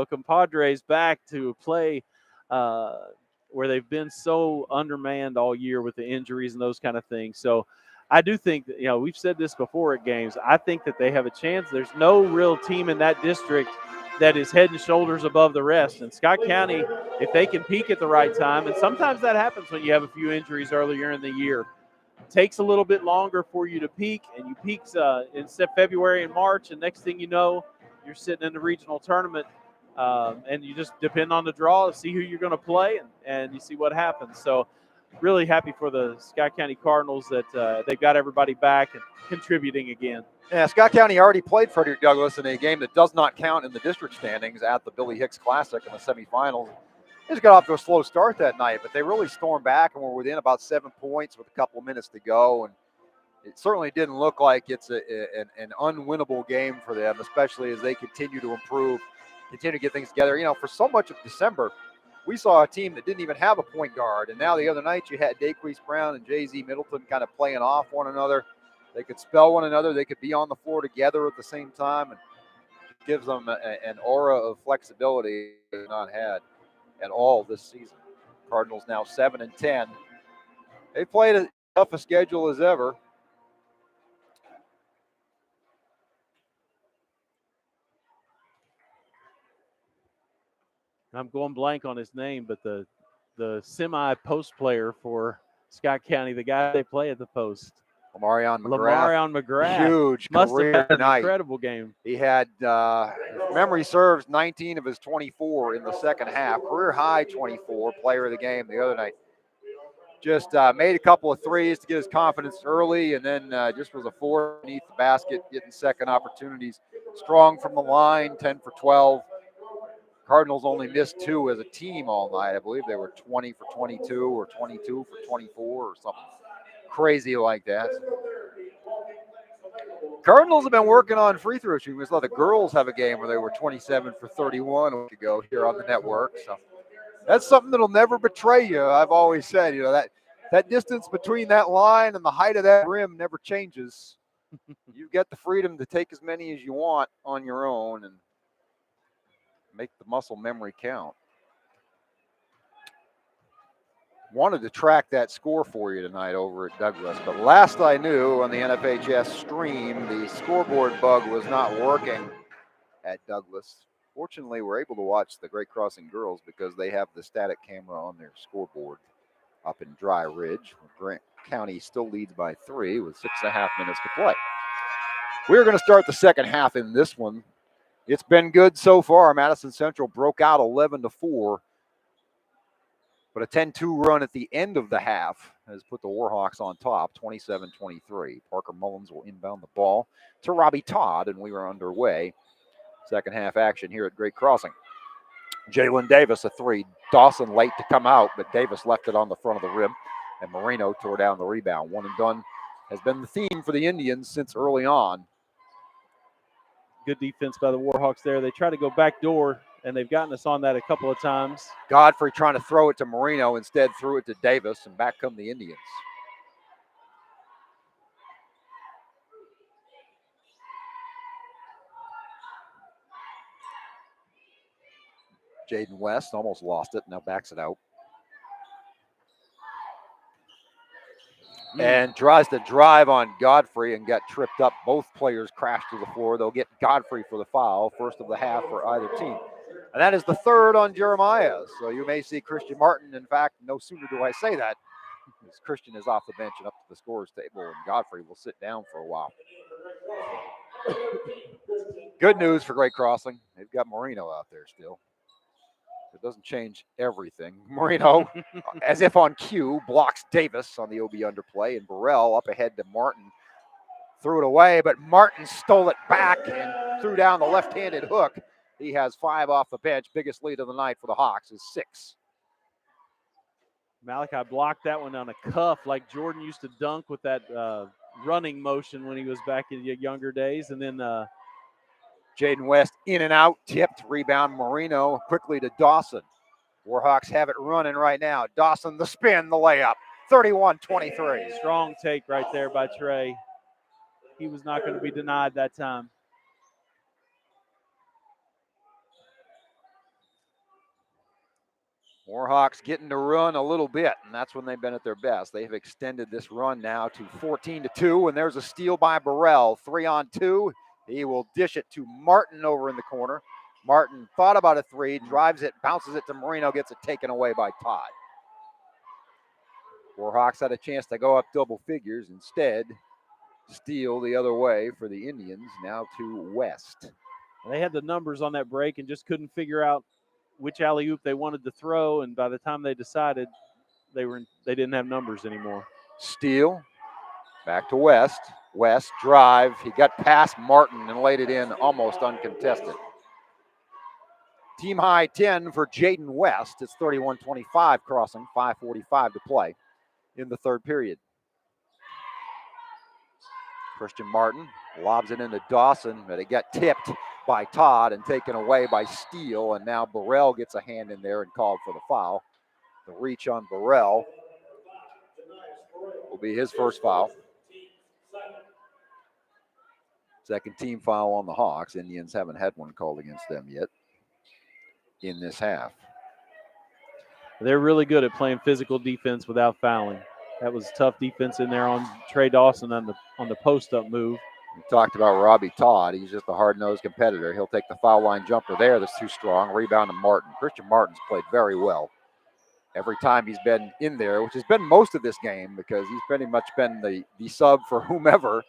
compadres back to play where they've been so undermanned all year with the injuries and those kind of things. So I do think that, we've said this before at games, I think that they have a chance. There's no real team in that district that is head and shoulders above the rest. And Scott County, if they can peak at the right time, and sometimes that happens when you have a few injuries earlier in the year, it takes a little bit longer for you to peak, and you peak in February and March, and next thing you know, you're sitting in the regional tournament, and you just depend on the draw to see who you're going to play, and you see what happens. So really happy for the Scott County Cardinals that they've got everybody back and contributing again. Yeah, Scott County already played Frederick Douglass in a game that does not count in the district standings at the Billy Hicks Classic in the semifinals. They just got off to a slow start that night, but they really stormed back and were within about 7 points with a couple of minutes to go. And it certainly didn't look like it's an unwinnable game for them, especially as they continue to improve, continue to get things together. You know, for so much of December, we saw a team that didn't even have a point guard. And now the other night you had Daquise Brown and Jay-Z Middleton kind of playing off one another. They could spell one another. They could be on the floor together at the same time. And it gives them an aura of flexibility they've not had at all this season. Cardinals now 7-10. They played as tough a schedule as ever. I'm going blank on his name, but the semi-post player for Scott County, the guy they play at the post. Lamarion McGrath. Huge Must career have had an night. incredible game. He had, if memory serves, 19 of his 24 in the second half. Career high 24, player of the game the other night. Just made a couple of threes to get his confidence early, and then just was a force beneath the basket, getting second opportunities. Strong from the line, 10 for 12. Cardinals only missed 2 as a team all night. I believe they were 20 for 22 or 22 for 24 or something crazy like that. Cardinals have been working on free throw shooting. We saw the girls have a game where they were 27 for 31 a week ago here on the network. So that's something that'll never betray you. I've always said, you know, that distance between that line and the height of that rim never changes. You get the freedom to take as many as you want on your own and make the muscle memory count. Wanted to track that score for you tonight over at Douglas, but last I knew on the NFHS stream, the scoreboard bug was not working at Douglas. Fortunately, we're able to watch the Great Crossing girls because they have the static camera on their scoreboard up in Dry Ridge. Grant County still leads by 3 with 6.5 minutes to play. We're going to start the second half in this one. It's been good so far. Madison Central broke out 11-4. But a 10-2 run at the end of the half has put the Warhawks on top, 27-23. Parker Mullins will inbound the ball to Robbie Todd, and we are underway. Second half action here at Great Crossing. Jalen Davis, a 3. Dawson late to come out, but Davis left it on the front of the rim, and Moreno tore down the rebound. One and done has been the theme for the Indians since early on. Good defense by the Warhawks there. They try to go back door, and they've gotten us on that a couple of times. Godfrey trying to throw it to Moreno, instead threw it to Davis, and back come the Indians. Jaden West almost lost it, now backs it out. And tries to drive on Godfrey and got tripped up. Both players crashed to the floor. They'll get Godfrey for the foul, first of the half for either team. And that is the third on Jeremiah. So you may see Christian Martin. In fact, no sooner do I say that, as Christian is off the bench and up to the scorer's table, and Godfrey will sit down for a while. Good news for Great Crossing. They've got Moreno out there still. It doesn't change everything. Moreno, as if on cue, blocks Davis on the OB underplay, and Burrell up ahead to Martin. Threw it away, but Martin stole it back and threw down the left-handed hook. He has 5 off the bench. Biggest lead of the night for the Hawks is 6. Malachi blocked that one on a cuff like Jordan used to dunk with that running motion when he was back in the younger days. And then Jaden West in and out, tipped, rebound Moreno quickly to Dawson. Warhawks have it running right now. Dawson, the spin, the layup, 31-23. Strong take right there by Trey. He was not going to be denied that time. Warhawks getting to run a little bit, and that's when they've been at their best. They have extended this run now to 14-2, and there's a steal by Burrell. 3-on-2. He will dish it to Martin over in the corner. Martin thought about a 3, drives it, bounces it to Moreno, gets it taken away by Todd. Warhawks had a chance to go up double figures. Instead, steal the other way for the Indians, now to West. They had the numbers on that break and just couldn't figure out which alley-oop they wanted to throw, and by the time they decided, they didn't have numbers anymore. Steal, back to West. West drive. He got past Martin and laid it in almost uncontested. Team high 10 for Jaden West. It's 31-25 crossing, 5:45 to play in the third period. Christian Martin lobs it into Dawson, but it got tipped by Todd and taken away by Steele, and now Burrell gets a hand in there and called for the foul. The reach on Burrell will be his first foul. Second team foul on the Hawks. Indians haven't had one called against them yet in this half. They're really good at playing physical defense without fouling. That was tough defense in there on Trey Dawson on the post-up move. We talked about Robbie Todd. He's just a hard-nosed competitor. He'll take the foul line jumper there. That's too strong. Rebound to Martin. Christian Martin's played very well every time he's been in there, which has been most of this game because he's pretty much been the sub for whomever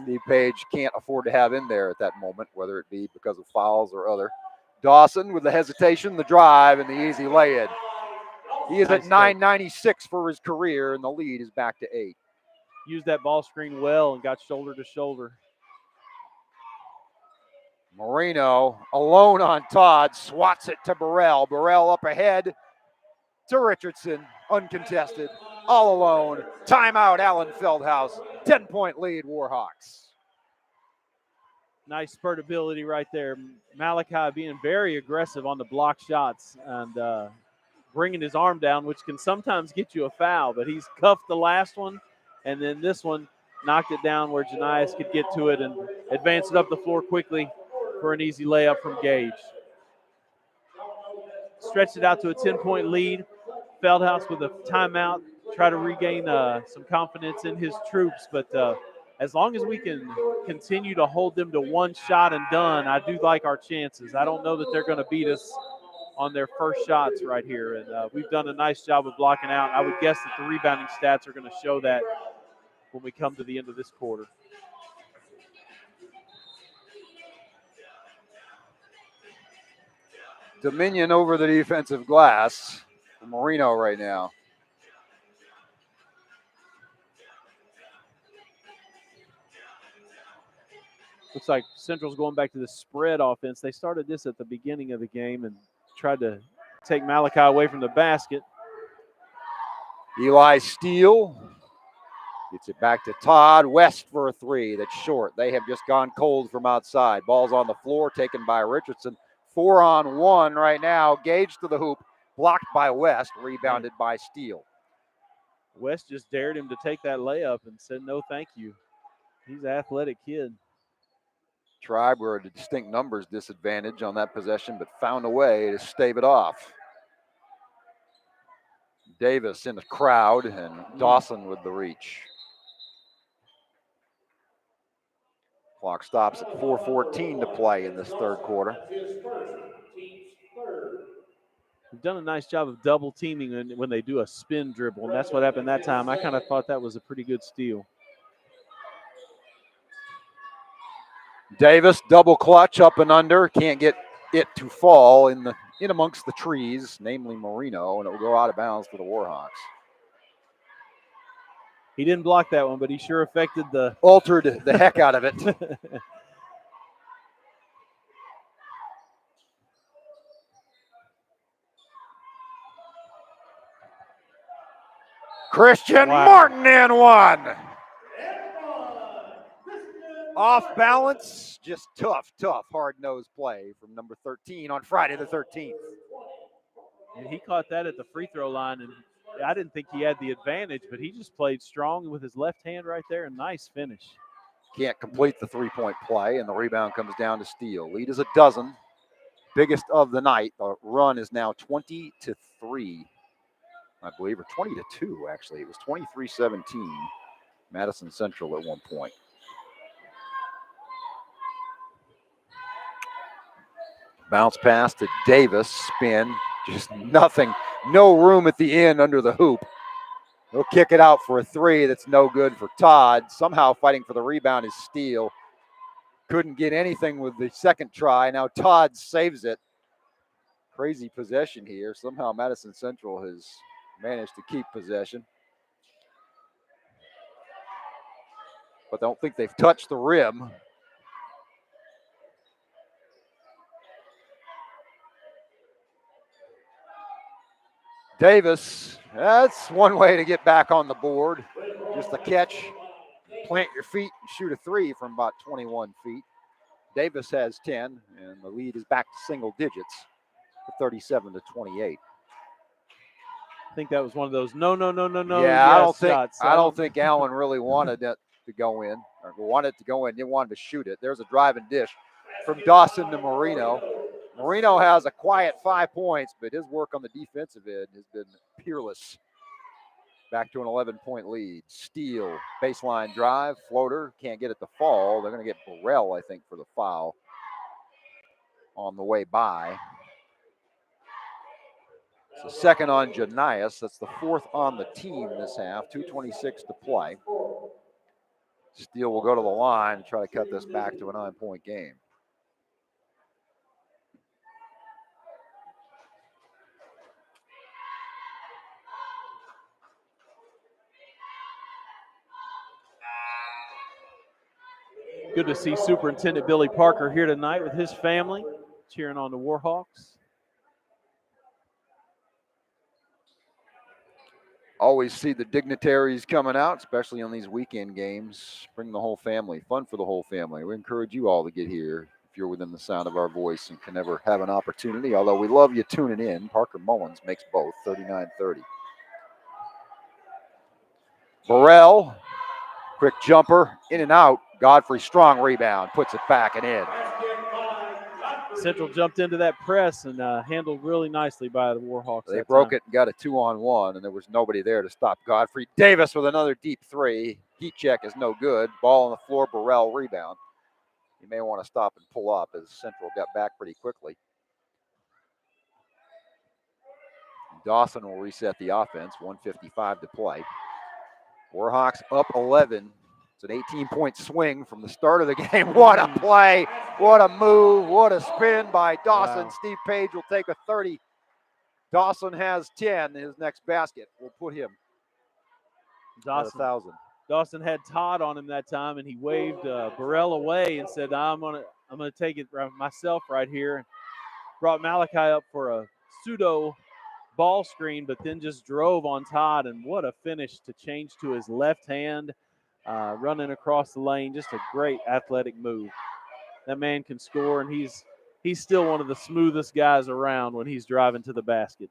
Steve Page can't afford to have in there at that moment, whether it be because of fouls or other. Dawson with the hesitation, the drive, and the easy lay-in. He is at 996 for his career, and the lead is back to 8. Used that ball screen well and got shoulder to shoulder. Marino alone on Todd, swats it to Burrell. Burrell up ahead to Richardson, uncontested, all alone. Timeout, Allen Feldhaus. 10-point lead, Warhawks. Nice spurt ability right there. Malachi being very aggressive on the block shots and bringing his arm down, which can sometimes get you a foul, but he's cuffed the last one, and then this one knocked it down where Janias could get to it and advance it up the floor quickly for an easy layup from Gage. Stretched it out to a 10-point lead. Feldhaus with a timeout, try to regain some confidence in his troops, but as long as we can continue to hold them to one shot and done, I do like our chances. I don't know that they're going to beat us on their first shots right here, and we've done a nice job of blocking out. I would guess that the rebounding stats are going to show that when we come to the end of this quarter. Dominion over the defensive glass for Marino right now. Looks like Central's going back to the spread offense. They started this at the beginning of the game and tried to take Malachi away from the basket. Eli Steele gets it back to Todd. West for a three. That's short. They have just gone cold from outside. Ball's on the floor, taken by Richardson. 4-on-1 right now. Gage to the hoop. Blocked by West. Rebounded by Steele. West just dared him to take that layup and said, no, thank you. He's an athletic kid. Tribe were at a distinct numbers disadvantage on that possession, but found a way to stave it off. Davis in the crowd and Dawson with the reach. Clock stops at 4:14 to play in this third quarter. We've done a nice job of double teaming when they do a spin dribble, and that's what happened that time. I kind of thought that was a pretty good steal. Davis double clutch up and under. Can't get it to fall in amongst the trees, namely Marino, and it will go out of bounds for the Warhawks. He didn't block that one, but he sure affected altered the heck out of it. Christian Martin and one. Off balance, just tough, hard-nosed play from number 13 on Friday the 13th. And he caught that at the free throw line, and I didn't think he had the advantage, but he just played strong with his left hand right there, and nice finish. Can't complete the three-point play, and the rebound comes down to Steele. Lead is a dozen, biggest of the night. The run is now 20-3, I believe, or 20-2, actually. It was 23-17, Madison Central at one point. Bounce pass to Davis, spin, just nothing. No room at the end under the hoop. He'll kick it out for a three that's no good for Todd. Somehow fighting for the rebound is Steele. Couldn't get anything with the second try. Now Todd saves it. Crazy possession here. Somehow Madison Central has managed to keep possession. But I don't think they've touched the rim. Davis, that's one way to get back on the board. Just a catch, plant your feet, and shoot a three from about 21 feet. Davis has 10, and the lead is back to single digits, 37-28. I think that was one of those no Yeah, shots. I don't think Allen really wanted it to go in, or wanted it to go in. Didn't want to shoot it. There's a drive and dish from Dawson to Marino. Marino has a quiet 5 points, but his work on the defensive end has been peerless. Back to an 11-point lead. Steele, baseline drive, floater, can't get it to fall. They're going to get Burrell, I think, for the foul on the way by. So second on Janias. That's the fourth on the team this half. 2:26 to play. Steele will go to the line and try to cut this back to a 9-point game. Good to see Superintendent Billy Parker here tonight with his family, cheering on the Warhawks. Always see the dignitaries coming out, especially on these weekend games. Bring the whole family, fun for the whole family. We encourage you all to get here if you're within the sound of our voice and can ever have an opportunity, although we love you tuning in. Parker Mullins makes both, 39-30. Burrell, quick jumper, in and out. Godfrey, strong rebound, puts it back and in. Central jumped into that press and handled really nicely by the Warhawks. They broke it and got a 2-on-1, and there was nobody there to stop Godfrey. Davis with another deep three. Heat check is no good. Ball on the floor, Burrell rebound. You may want to stop and pull up as Central got back pretty quickly. Dawson will reset the offense, 1:55 to play. Warhawks up 11. It's an 18-point swing from the start of the game. What a play, what a move, what a spin by Dawson. Wow. Steve Page will take a 30. Dawson has 10. His next basket will put him at 1,000. Dawson had Todd on him that time, and he waved Burrell away and said, I'm gonna take it myself right here. And brought Malachi up for a pseudo ball screen, but then just drove on Todd, and what a finish to change to his left hand, running across the lane. Just a great athletic move. That man can score, and he's still one of the smoothest guys around when he's driving to the basket.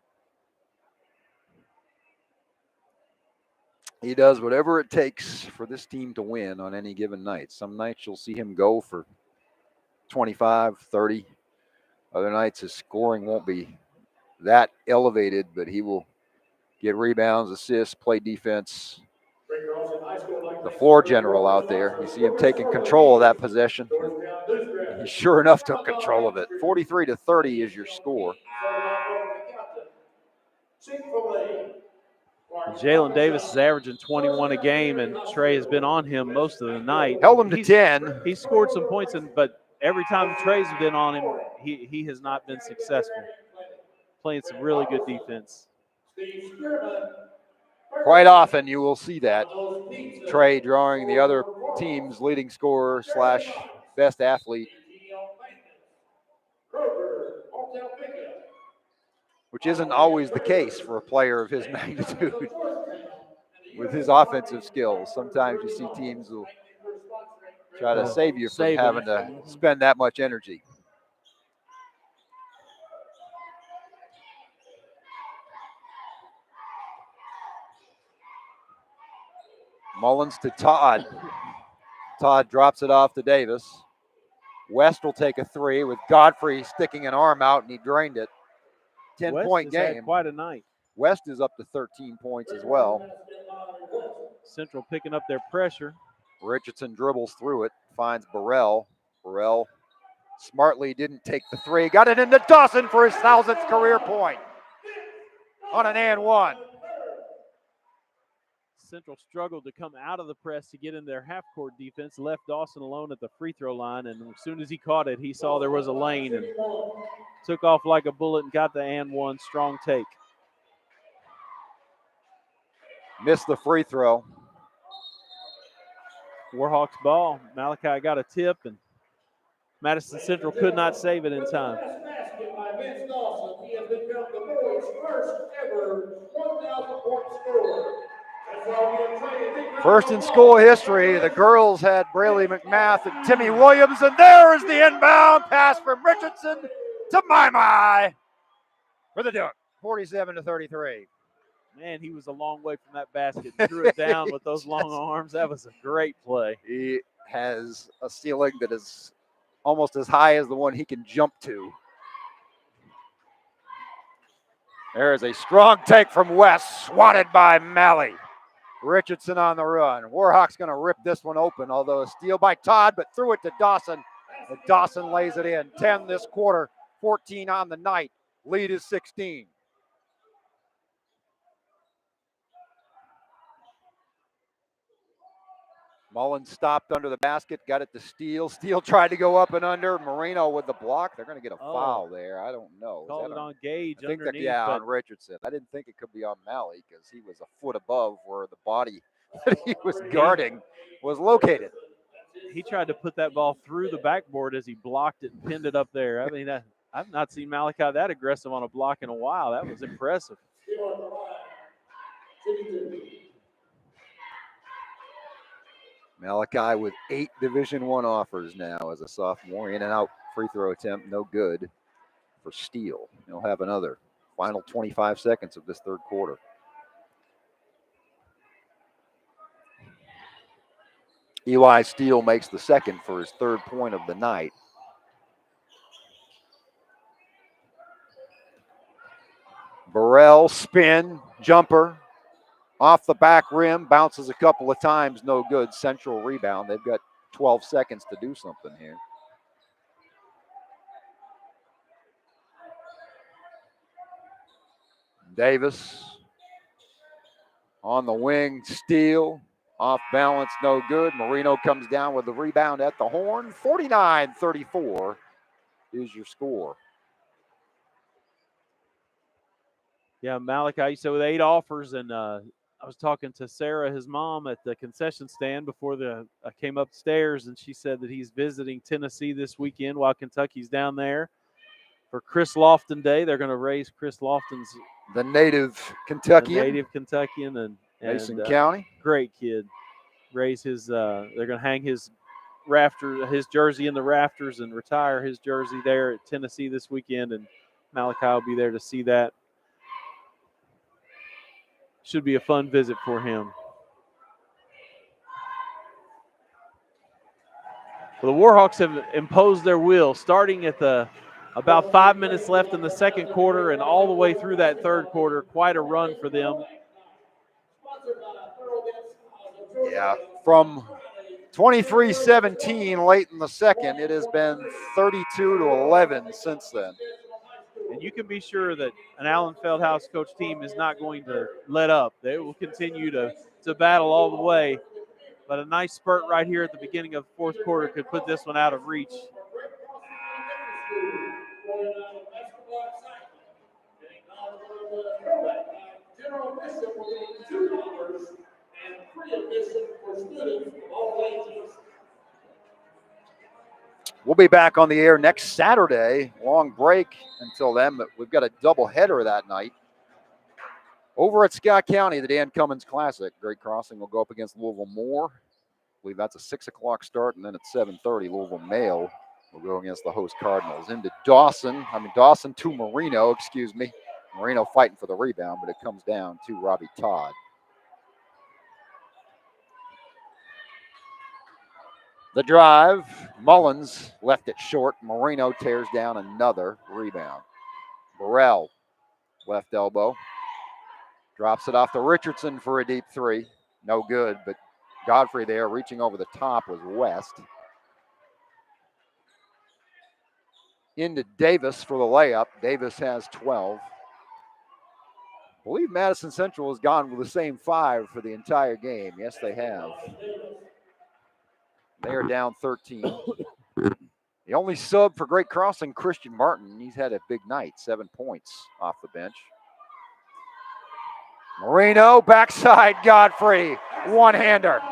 He does whatever it takes for this team to win on any given night. Some nights you'll see him go for 25, 30. Other nights his scoring won't be that elevated, but he will get rebounds, assists, play defense. The floor general out there. You see him taking control of that possession. He sure enough took control of it. 43-30 is your score. Jalen Davis is averaging 21 a game, and Trey has been on him most of the night. Held him to 10. He scored some points, but every time Trey's been on him, he has not been successful. Playing some really good defense. Quite often you will see that. Trey drawing the other team's leading scorer / best athlete, which isn't always the case for a player of his magnitude with his offensive skills. Sometimes you see teams will try to save you from having to spend that much energy. Mullins to Todd. Todd drops it off to Davis. West will take a three with Godfrey sticking an arm out, and he drained it. 10-point game. Had quite a night. West is up to 13 points as well. Central picking up their pressure. Richardson dribbles through it, finds Burrell. Burrell smartly didn't take the three. Got it into Dawson for his 1,000th career point on an and one. Central struggled to come out of the press to get in their half-court defense, left Dawson alone at the free throw line, and as soon as he caught it, he saw there was a lane and took off like a bullet and got the and one. Strong take. Missed the free throw. Warhawks ball. Malachi got a tip, and Madison Central could not save it in time. Basket by Vince Dawson. He has become the boys' first ever First in school history, the girls had Braley McMath and Timmy Williams, and there is the inbound pass from Richardson to My for the Duke, 47-33. Man, he was a long way from that basket. Threw it down with those long arms. That was a great play. He has a ceiling that is almost as high as the one he can jump to. There is a strong take from West, swatted by Malley. Richardson on the run. Warhawks going to rip this one open, although a steal by Todd, but threw it to Dawson. And Dawson lays it in. 10 this quarter, 14 on the night. Lead is 16. Mullins stopped under the basket, got it to Steele. Steele tried to go up and under. Marino with the block. They're going to get a foul there. I don't know. Called it on Gage I think underneath. on Richardson. I didn't think it could be on Malley because he was a foot above where the body that he was guarding was located. He tried to put that ball through the backboard as he blocked it and pinned it up there. I mean, I've not seen Malachi that aggressive on a block in a while. That was impressive. Malachi with 8 Division I offers now as a sophomore. In and out free throw attempt, no good for Steele. He'll have another. Final 25 seconds of this third quarter. Eli Steele makes the second for his third point of the night. Burrell, spin, jumper, off the back rim, bounces a couple of times, no good. Central rebound. They've got 12 seconds to do something here. Davis on the wing, Steele, off balance, no good. Marino comes down with the rebound at the horn. 49-34 is your score. Yeah, Malachi, you said with 8 offers, and I was talking to Sarah, his mom, at the concession stand before I came upstairs, and she said that he's visiting Tennessee this weekend while Kentucky's down there for Chris Lofton Day. They're going to raise Chris Lofton's the native Kentuckian, and Mason County. Great kid. Raise his. They're going to hang his jersey in the rafters and retire his jersey there at Tennessee this weekend, and Malachi will be there to see that. Should be a fun visit for him. Well, the Warhawks have imposed their will, starting at about 5 minutes left in the second quarter and all the way through that third quarter. Quite a run for them. Yeah, from 23-17 late in the second, it has been 32-11 since then. And you can be sure that an Allen Feldhouse coach team is not going to let up. They will continue to battle all the way. But a nice spurt right here at the beginning of the fourth quarter could put this one out of reach. We'll be back on the air next Saturday. Long break until then, but we've got a doubleheader that night. Over at Scott County, the Dan Cummins Classic. Great Crossing will go up against Louisville Moore. I believe that's a 6 o'clock start, and then at 7:30, Louisville Male will go against the host Cardinals. Into Dawson to Marino, Marino fighting for the rebound, but it comes down to Robbie Todd. The drive, Mullins left it short. Marino tears down another rebound. Burrell, left elbow. Drops it off to Richardson for a deep three. No good, but Godfrey there reaching over the top was West. Into Davis for the layup. Davis has 12. I believe Madison Central has gone with the same 5 for the entire game. Yes, they have. They are down 13. The only sub for Great Crossing, Christian Martin. He's had a big night, 7 points off the bench. Marino, backside, Godfrey, one-hander.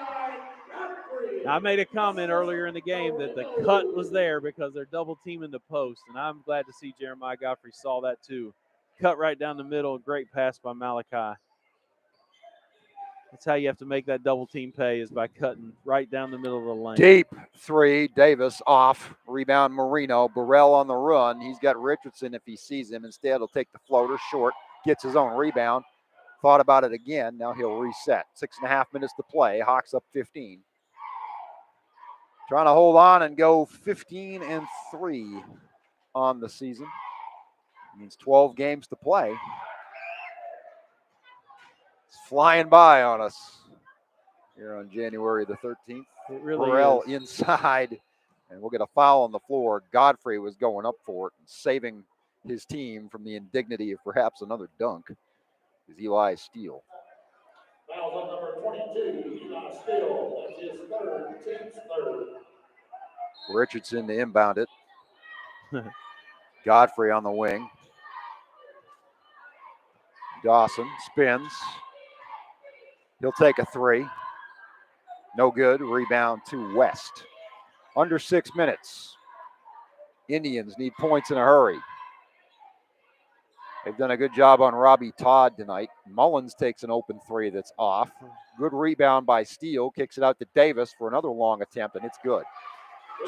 I made a comment earlier in the game that the cut was there because they're double teaming the post, and I'm glad to see Jeremiah Godfrey saw that too. Cut right down the middle, great pass by Malachi. that's how you have to make that double team pay, is by cutting right down the middle of the lane. Deep three, Davis off. Rebound Marino. Burrell on the run. He's got Richardson if he sees him. Instead, he'll take the floater short, gets his own rebound. Thought about it again. Now he'll reset. 6.5 minutes to play. Hawks up 15. Trying to hold on and go 15-3 on the season. It means 12 games to play. It's flying by on us here on January the 13th. It really Burrell is. inside, and we'll get a foul on the floor. Godfrey was going up for it and saving his team from the indignity of perhaps another dunk. Is Eli Steele. Foul on number 22, Eli Steele. That's his third, team's third. Richardson to inbound it. Godfrey on the wing. Dawson spins. He'll take a three. No good. Rebound to West. Under 6 minutes. Indians need points in a hurry. They've done a good job on Robbie Todd tonight. Mullins takes an open three that's off. Good rebound by Steele. Kicks it out to Davis for another long attempt, and it's good.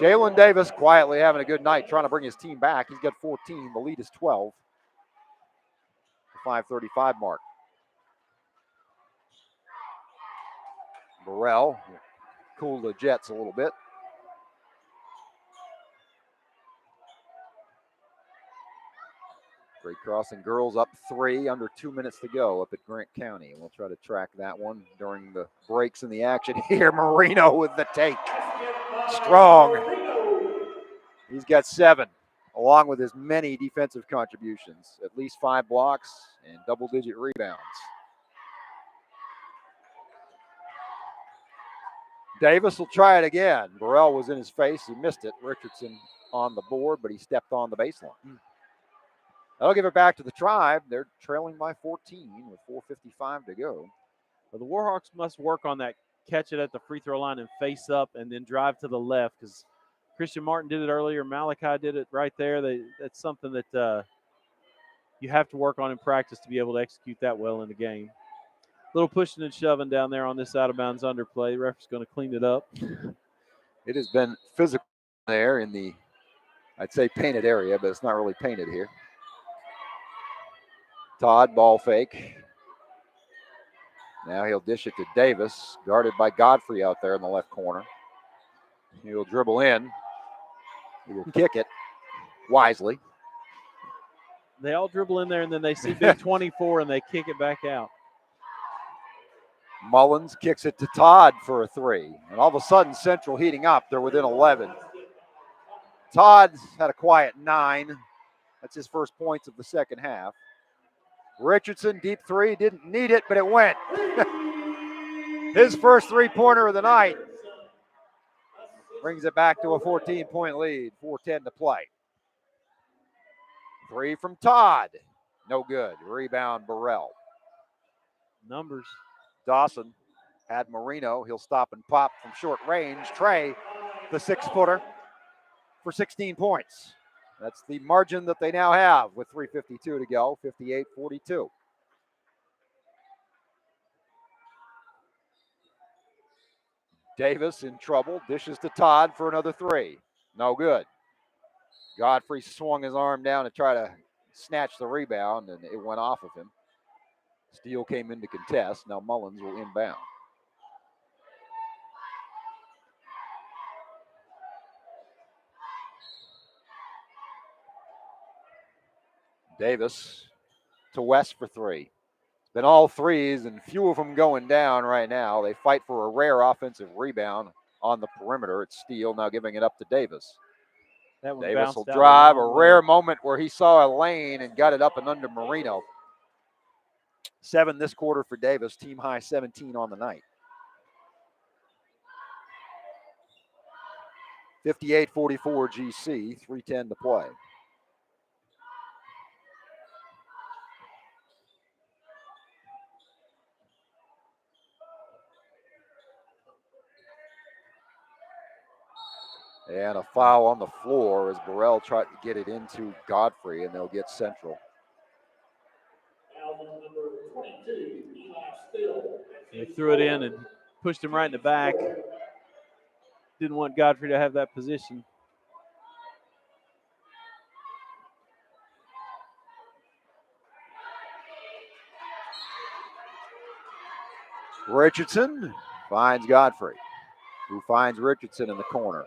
Jalen Davis quietly having a good night, trying to bring his team back. He's got 14. The lead is 12. The 5:35 mark. Burrell cooled the Jets a little bit. Great crossing. Girls up 3, under 2 minutes to go up at Grant County. And we'll try to track that one during the breaks in the action here. Marino with the take. Strong. He's got 7, along with his many defensive contributions. At least 5 blocks and double-digit rebounds. Davis will try it again. Burrell was in his face. He missed it. Richardson on the board, but he stepped on the baseline. That'll give it back to the Tribe. They're trailing by 14 with 4:55 to go. Well, the Warhawks must work on that, catch it at the free throw line and face up and then drive to the left, because Christian Martin did it earlier. Malachi did it right there. That's something that you have to work on in practice to be able to execute that well in the game. Little pushing and shoving down there on this out-of-bounds underplay. The ref is going to clean it up. It has been physical there in the, I'd say, painted area, but it's not really painted here. Todd, ball fake. Now he'll dish it to Davis, guarded by Godfrey out there in the left corner. He'll dribble in. He will kick it wisely. They all dribble in there, and then they see big 24, and they kick it back out. Mullins kicks it to Todd for a 3. And all of a sudden, Central heating up. They're within 11. Todd's had a quiet 9. That's his first points of the second half. Richardson, deep 3, didn't need it, but it went. His first 3-pointer of the night. Brings it back to a 14-point lead, 4:10 to play. 3 from Todd. No good. Rebound, Burrell. Numbers. Dawson had Marino. He'll stop and pop from short range. Trey, the 6-footer, for 16 points. That's the margin that they now have with 3:52 to go, 58-42. Davis in trouble, dishes to Todd for another 3. No good. Godfrey swung his arm down to try to snatch the rebound, and it went off of him. Steele came in to contest. Now Mullins will inbound. Davis to West for 3. It's been all 3s and few of them going down right now. They fight for a rare offensive rebound on the perimeter. It's Steele now giving it up to Davis. Davis will drive, a rare moment where he saw a lane and got it up and under Marino. 7 this quarter for Davis, team high 17 on the night. 58-44 GC, 3:10 to play. And a foul on the floor as Burrell tried to get it into Godfrey, and they'll get Central. They threw it in and pushed him right in the back. Didn't want Godfrey to have that position. Richardson finds Godfrey, who finds Richardson in the corner.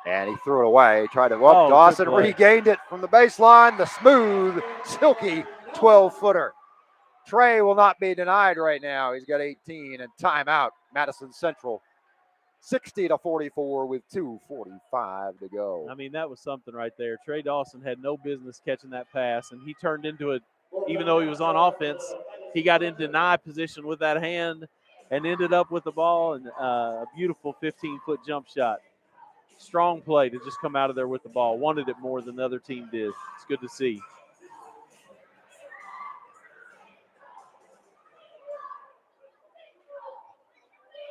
And he threw it away. Tried to Dawson regained it from the baseline. The smooth, silky 12-footer. Trey will not be denied right now. He's got 18 and timeout. Madison Central 60-44 with 2:45 to go. I mean, that was something right there. Trey Dawson had no business catching that pass, and he turned into it. Even though he was on offense, he got in deny position with that hand and ended up with the ball and a beautiful 15-foot jump shot. Strong play to just come out of there with the ball. Wanted it more than the other team did. It's good to see.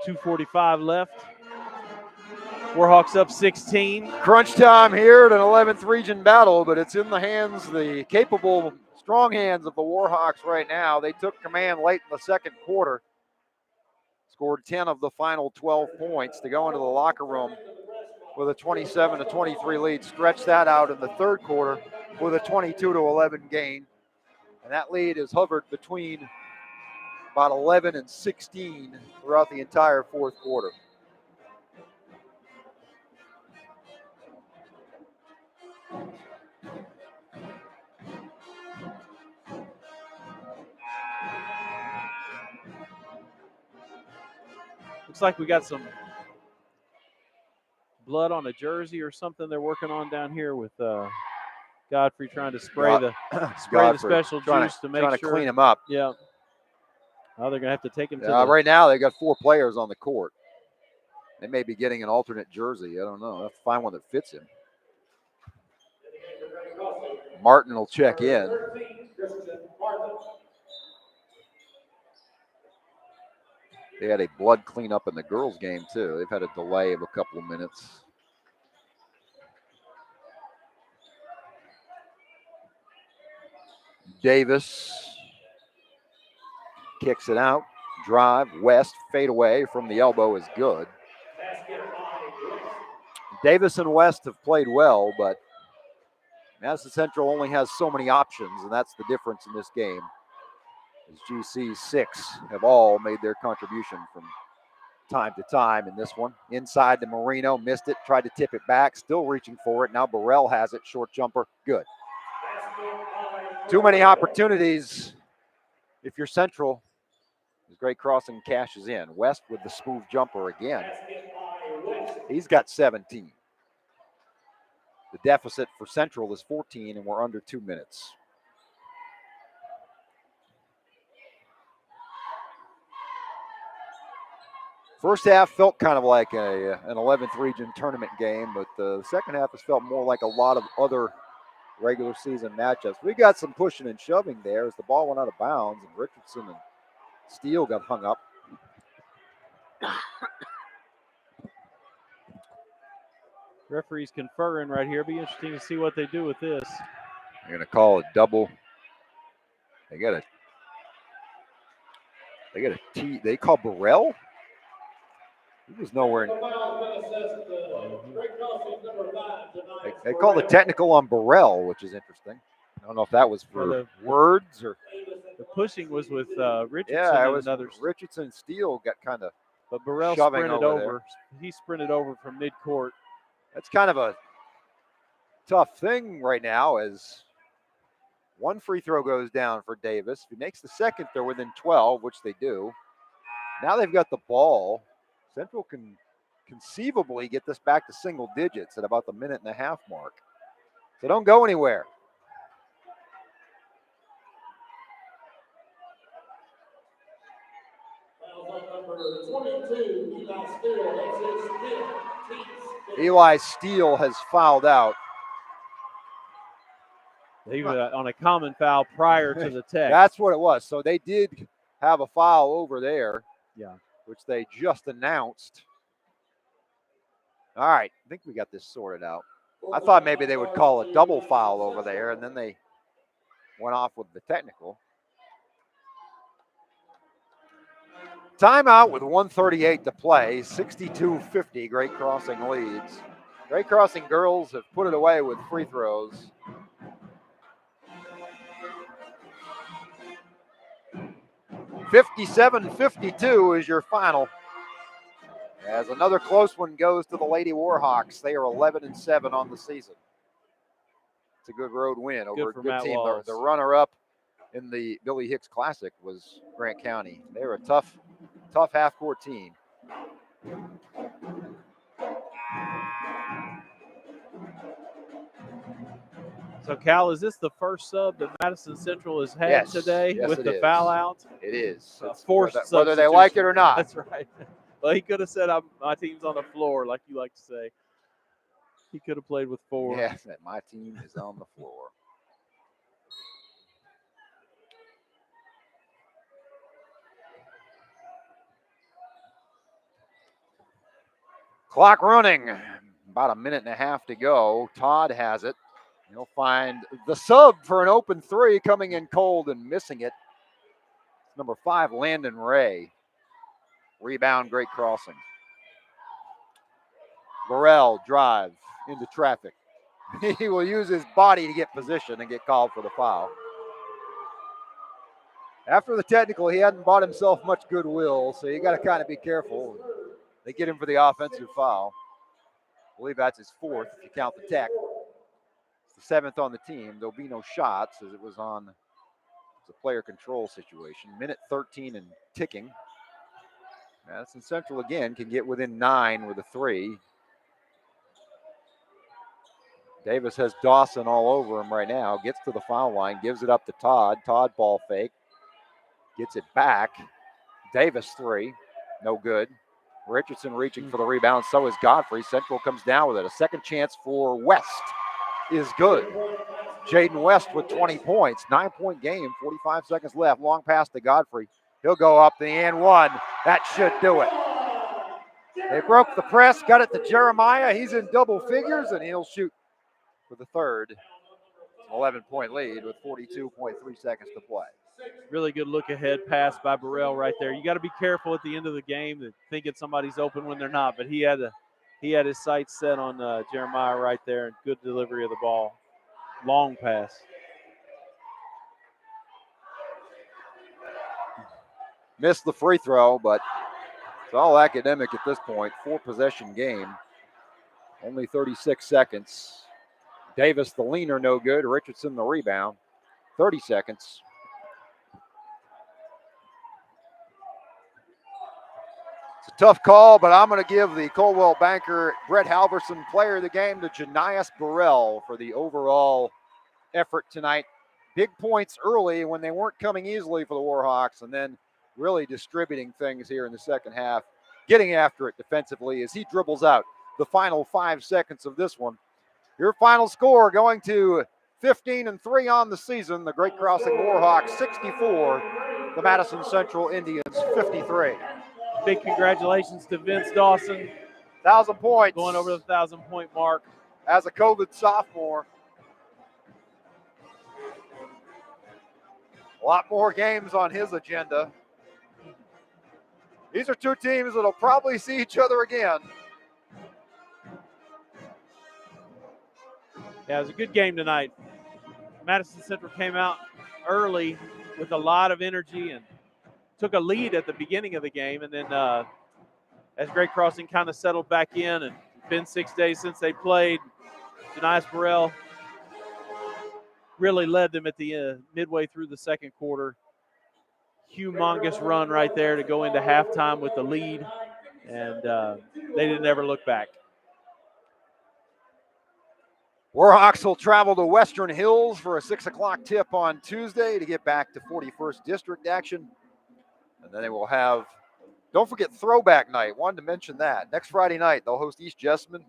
.245 left. Warhawks up 16. Crunch time here at an 11th region battle, but it's in the hands, the capable, strong hands of the Warhawks right now. They took command late in the second quarter. Scored 10 of the final 12 points to go into the locker room with a 27-23 lead. Stretch that out in the third quarter with a 22-11 gain. And that lead has hovered between about 11 and 16 throughout the entire fourth quarter. Looks like we got some blood on a jersey or something they're working on down here with Godfrey trying to spray the special juice to make sure. Trying to clean him up. Yeah. Now they're going to have to take him to right now they got 4 players on the court. They may be getting an alternate jersey. I don't know. They'll have to find one that fits him. Martin will check in. They had a blood cleanup in the girls' game, too. They've had a delay of a couple of minutes. Davis kicks it out. Drive. West. Fade away from the elbow is good. Davis and West have played well, but Madison Central only has so many options, and that's the difference in this game. As GC's 6 have all made their contribution from time to time in this one. Inside to Marino, missed it, tried to tip it back, still reaching for it. Now Burrell has it, short jumper, good. Too many opportunities if you're Central. His great crossing cashes in. West with the smooth jumper again. He's got 17. The deficit for Central is 14, and we're under 2 minutes. First half felt kind of like an 11th region tournament game, but the second half has felt more like a lot of other regular season matchups. We got some pushing and shoving there as the ball went out of bounds, and Richardson and Steele got hung up. Referees conferring right here. Be interesting to see what they do with this. They're going to call it double. They got a T. They call Burrell? He was nowhere. They call the technical on Burrell, which is interesting. I don't know if that was for words or. The pushing was with Richardson. Yeah, it was another. Richardson and Steele got kind of. But Burrell sprinted over. He sprinted over from midcourt. That's kind of a tough thing right now as one free throw goes down for Davis. If he makes the second, they're within 12, which they do. Now they've got the ball. Central can conceivably get this back to single digits at about the 1.5-minute mark. So don't go anywhere. Eli Steele has fouled out. He was on a common foul prior to the text. That's what it was. So they did have a foul over there. Yeah. Which they just announced. All right, I think we got this sorted out. I thought maybe they would call a double foul over there, and then they went off with the technical. Timeout with 1:38 to play, 62-50, Great Crossing leads. Great Crossing girls have put it away with free throws. "57-52 is your final. As another close one goes to the Lady Warhawks. They are 11-7 on the season. It's a good road win over a good team. The runner-up in the Billy Hicks Classic was Grant County. They're a tough half-court team. So, Cal, is this the first sub that Madison Central has had today with the foul out? It is. It's forced whether they like it or not. That's right. Well, he could have said, my team's on the floor, like you like to say. He could have played with 4. Yes, my team is on the floor. Clock running. About a minute and a half to go. Todd has it. He'll find the sub for an open 3 coming in cold and missing it. Number 5, Landon Ray. Rebound, Great Crossing. Burrell drive into traffic. He will use his body to get position and get called for the foul. After the technical, he hadn't bought himself much goodwill, so you got to kind of be careful. They get him for the offensive foul. I believe that's his 4th if you count the tech. It's the 7th on the team. There'll be no shots as it was on the player control situation. Minute 13 and ticking. Madison Central again can get within 9 with a 3. Davis has Dawson all over him right now. Gets to the foul line, gives it up to Todd. Todd ball fake. Gets it back. Davis 3. No good. Richardson reaching for the rebound. So is Godfrey. Central comes down with it. A second chance for West is good. Jaden West with 20 points. 9-point game. 45 seconds left. Long pass to Godfrey. He'll go up the and 1. That should do it. They broke the press. Got it to Jeremiah. He's in double figures, and he'll shoot for the third. 11-point lead with 42.3 seconds to play. Really good look ahead pass by Burrell right there. You got to be careful at the end of the game that thinking somebody's open when they're not, but he had his sights set on Jeremiah right there. Good delivery of the ball. Long pass. Missed the free throw, but it's all academic at this point. 4-possession game. Only 36 seconds. Davis, the leaner, no good. Richardson, the rebound. 30 seconds. It's a tough call, but I'm going to give the Coldwell Banker Brett Halverson player of the game to Janias Burrell for the overall effort tonight. Big points early when they weren't coming easily for the Warhawks, and then really distributing things here in the second half, getting after it defensively as he dribbles out the final 5 seconds of this one. Your final score going to 15-3 on the season. The Great Crossing Warhawks 64, the Madison Central Indians 53. Big congratulations to Vince Dawson. 1,000 points. Going over the 1,000-point mark. As a COVID sophomore. A lot more games on his agenda. These are two teams that'll probably see each other again. Yeah, it was a good game tonight. Madison Central came out early with a lot of energy and took a lead at the beginning of the game. And then as Great Crossing kind of settled back in, and it's been 6 days since they played, Janias Burrell really led them at the midway through the second quarter. Humongous run right there to go into halftime with the lead, and they didn't ever look back. Warhawks will travel to Western Hills for a 6 o'clock tip on Tuesday to get back to 41st District action. And then they will have, don't forget, Throwback Night. Wanted to mention that. Next Friday night, they'll host East Jessamine.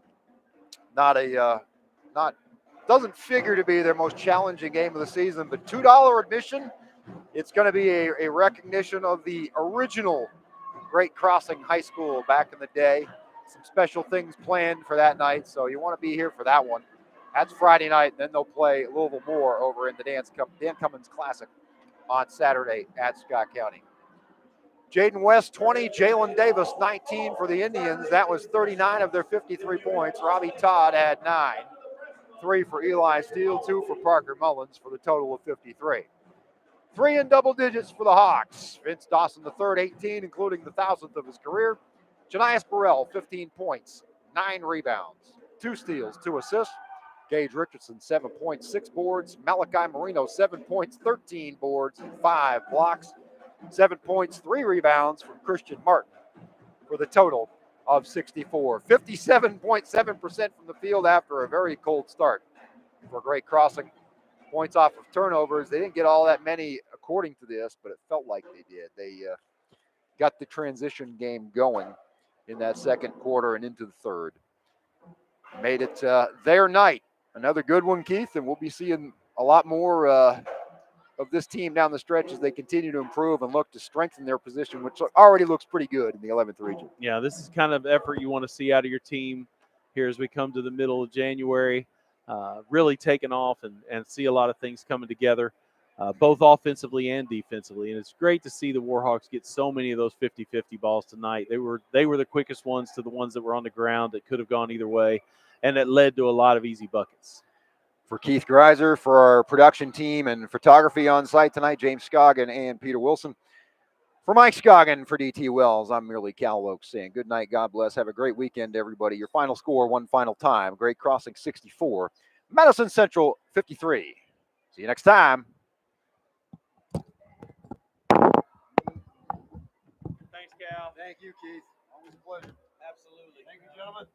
Doesn't figure to be their most challenging game of the season, but $2 admission. It's going to be a recognition of the original Great Crossing High School back in the day. Some special things planned for that night, so you want to be here for that one. That's Friday night, and then they'll play Louisville Moore over in the Dan Cummins Classic on Saturday at Scott County. Jaden West 20, Jalen Davis 19 for the Indians. That was 39 of their 53 points. Robbie Todd had 9. 3 for Eli Steele, 2 for Parker Mullins for the total of 53. 3 in double digits for the Hawks. Vince Dawson III, 18, including the 1,000th of his career. Janias Burrell, 15 points, 9 rebounds, 2 steals, 2 assists. Gage Richardson, 7 points, 6 boards. Malachi Marino, 7 points, 13 boards, and 5 blocks. 7 points, 3 rebounds from Christian Martin for the total of 64. 57.7% from the field after a very cold start for Great Crossing. Points off of turnovers. They didn't get all that many according to this, but it felt like they did. They got the transition game going in that second quarter and into the third. Made it their night. Another good one, Keith, and we'll be seeing a lot more of this team down the stretch as they continue to improve and look to strengthen their position, which already looks pretty good in the 11th region. Yeah, this is kind of effort you want to see out of your team here as we come to the middle of January. Really taking off and see a lot of things coming together, both offensively and defensively. And it's great to see the Warhawks get so many of those 50-50 balls tonight. They were the quickest ones to the ones that were on the ground that could have gone either way, and that led to a lot of easy buckets. For Keith Greiser, for our production team and photography on site tonight, James Scoggin and Peter Wilson. For Mike Scoggin, for DT Wells, I'm merely Cal Oaks saying good night, God bless, have a great weekend, everybody. Your final score, one final time, Great Crossing 64, Madison Central 53. See you next time. Thanks, Cal. Thank you, Keith. Always a pleasure. Absolutely. Thank you, gentlemen.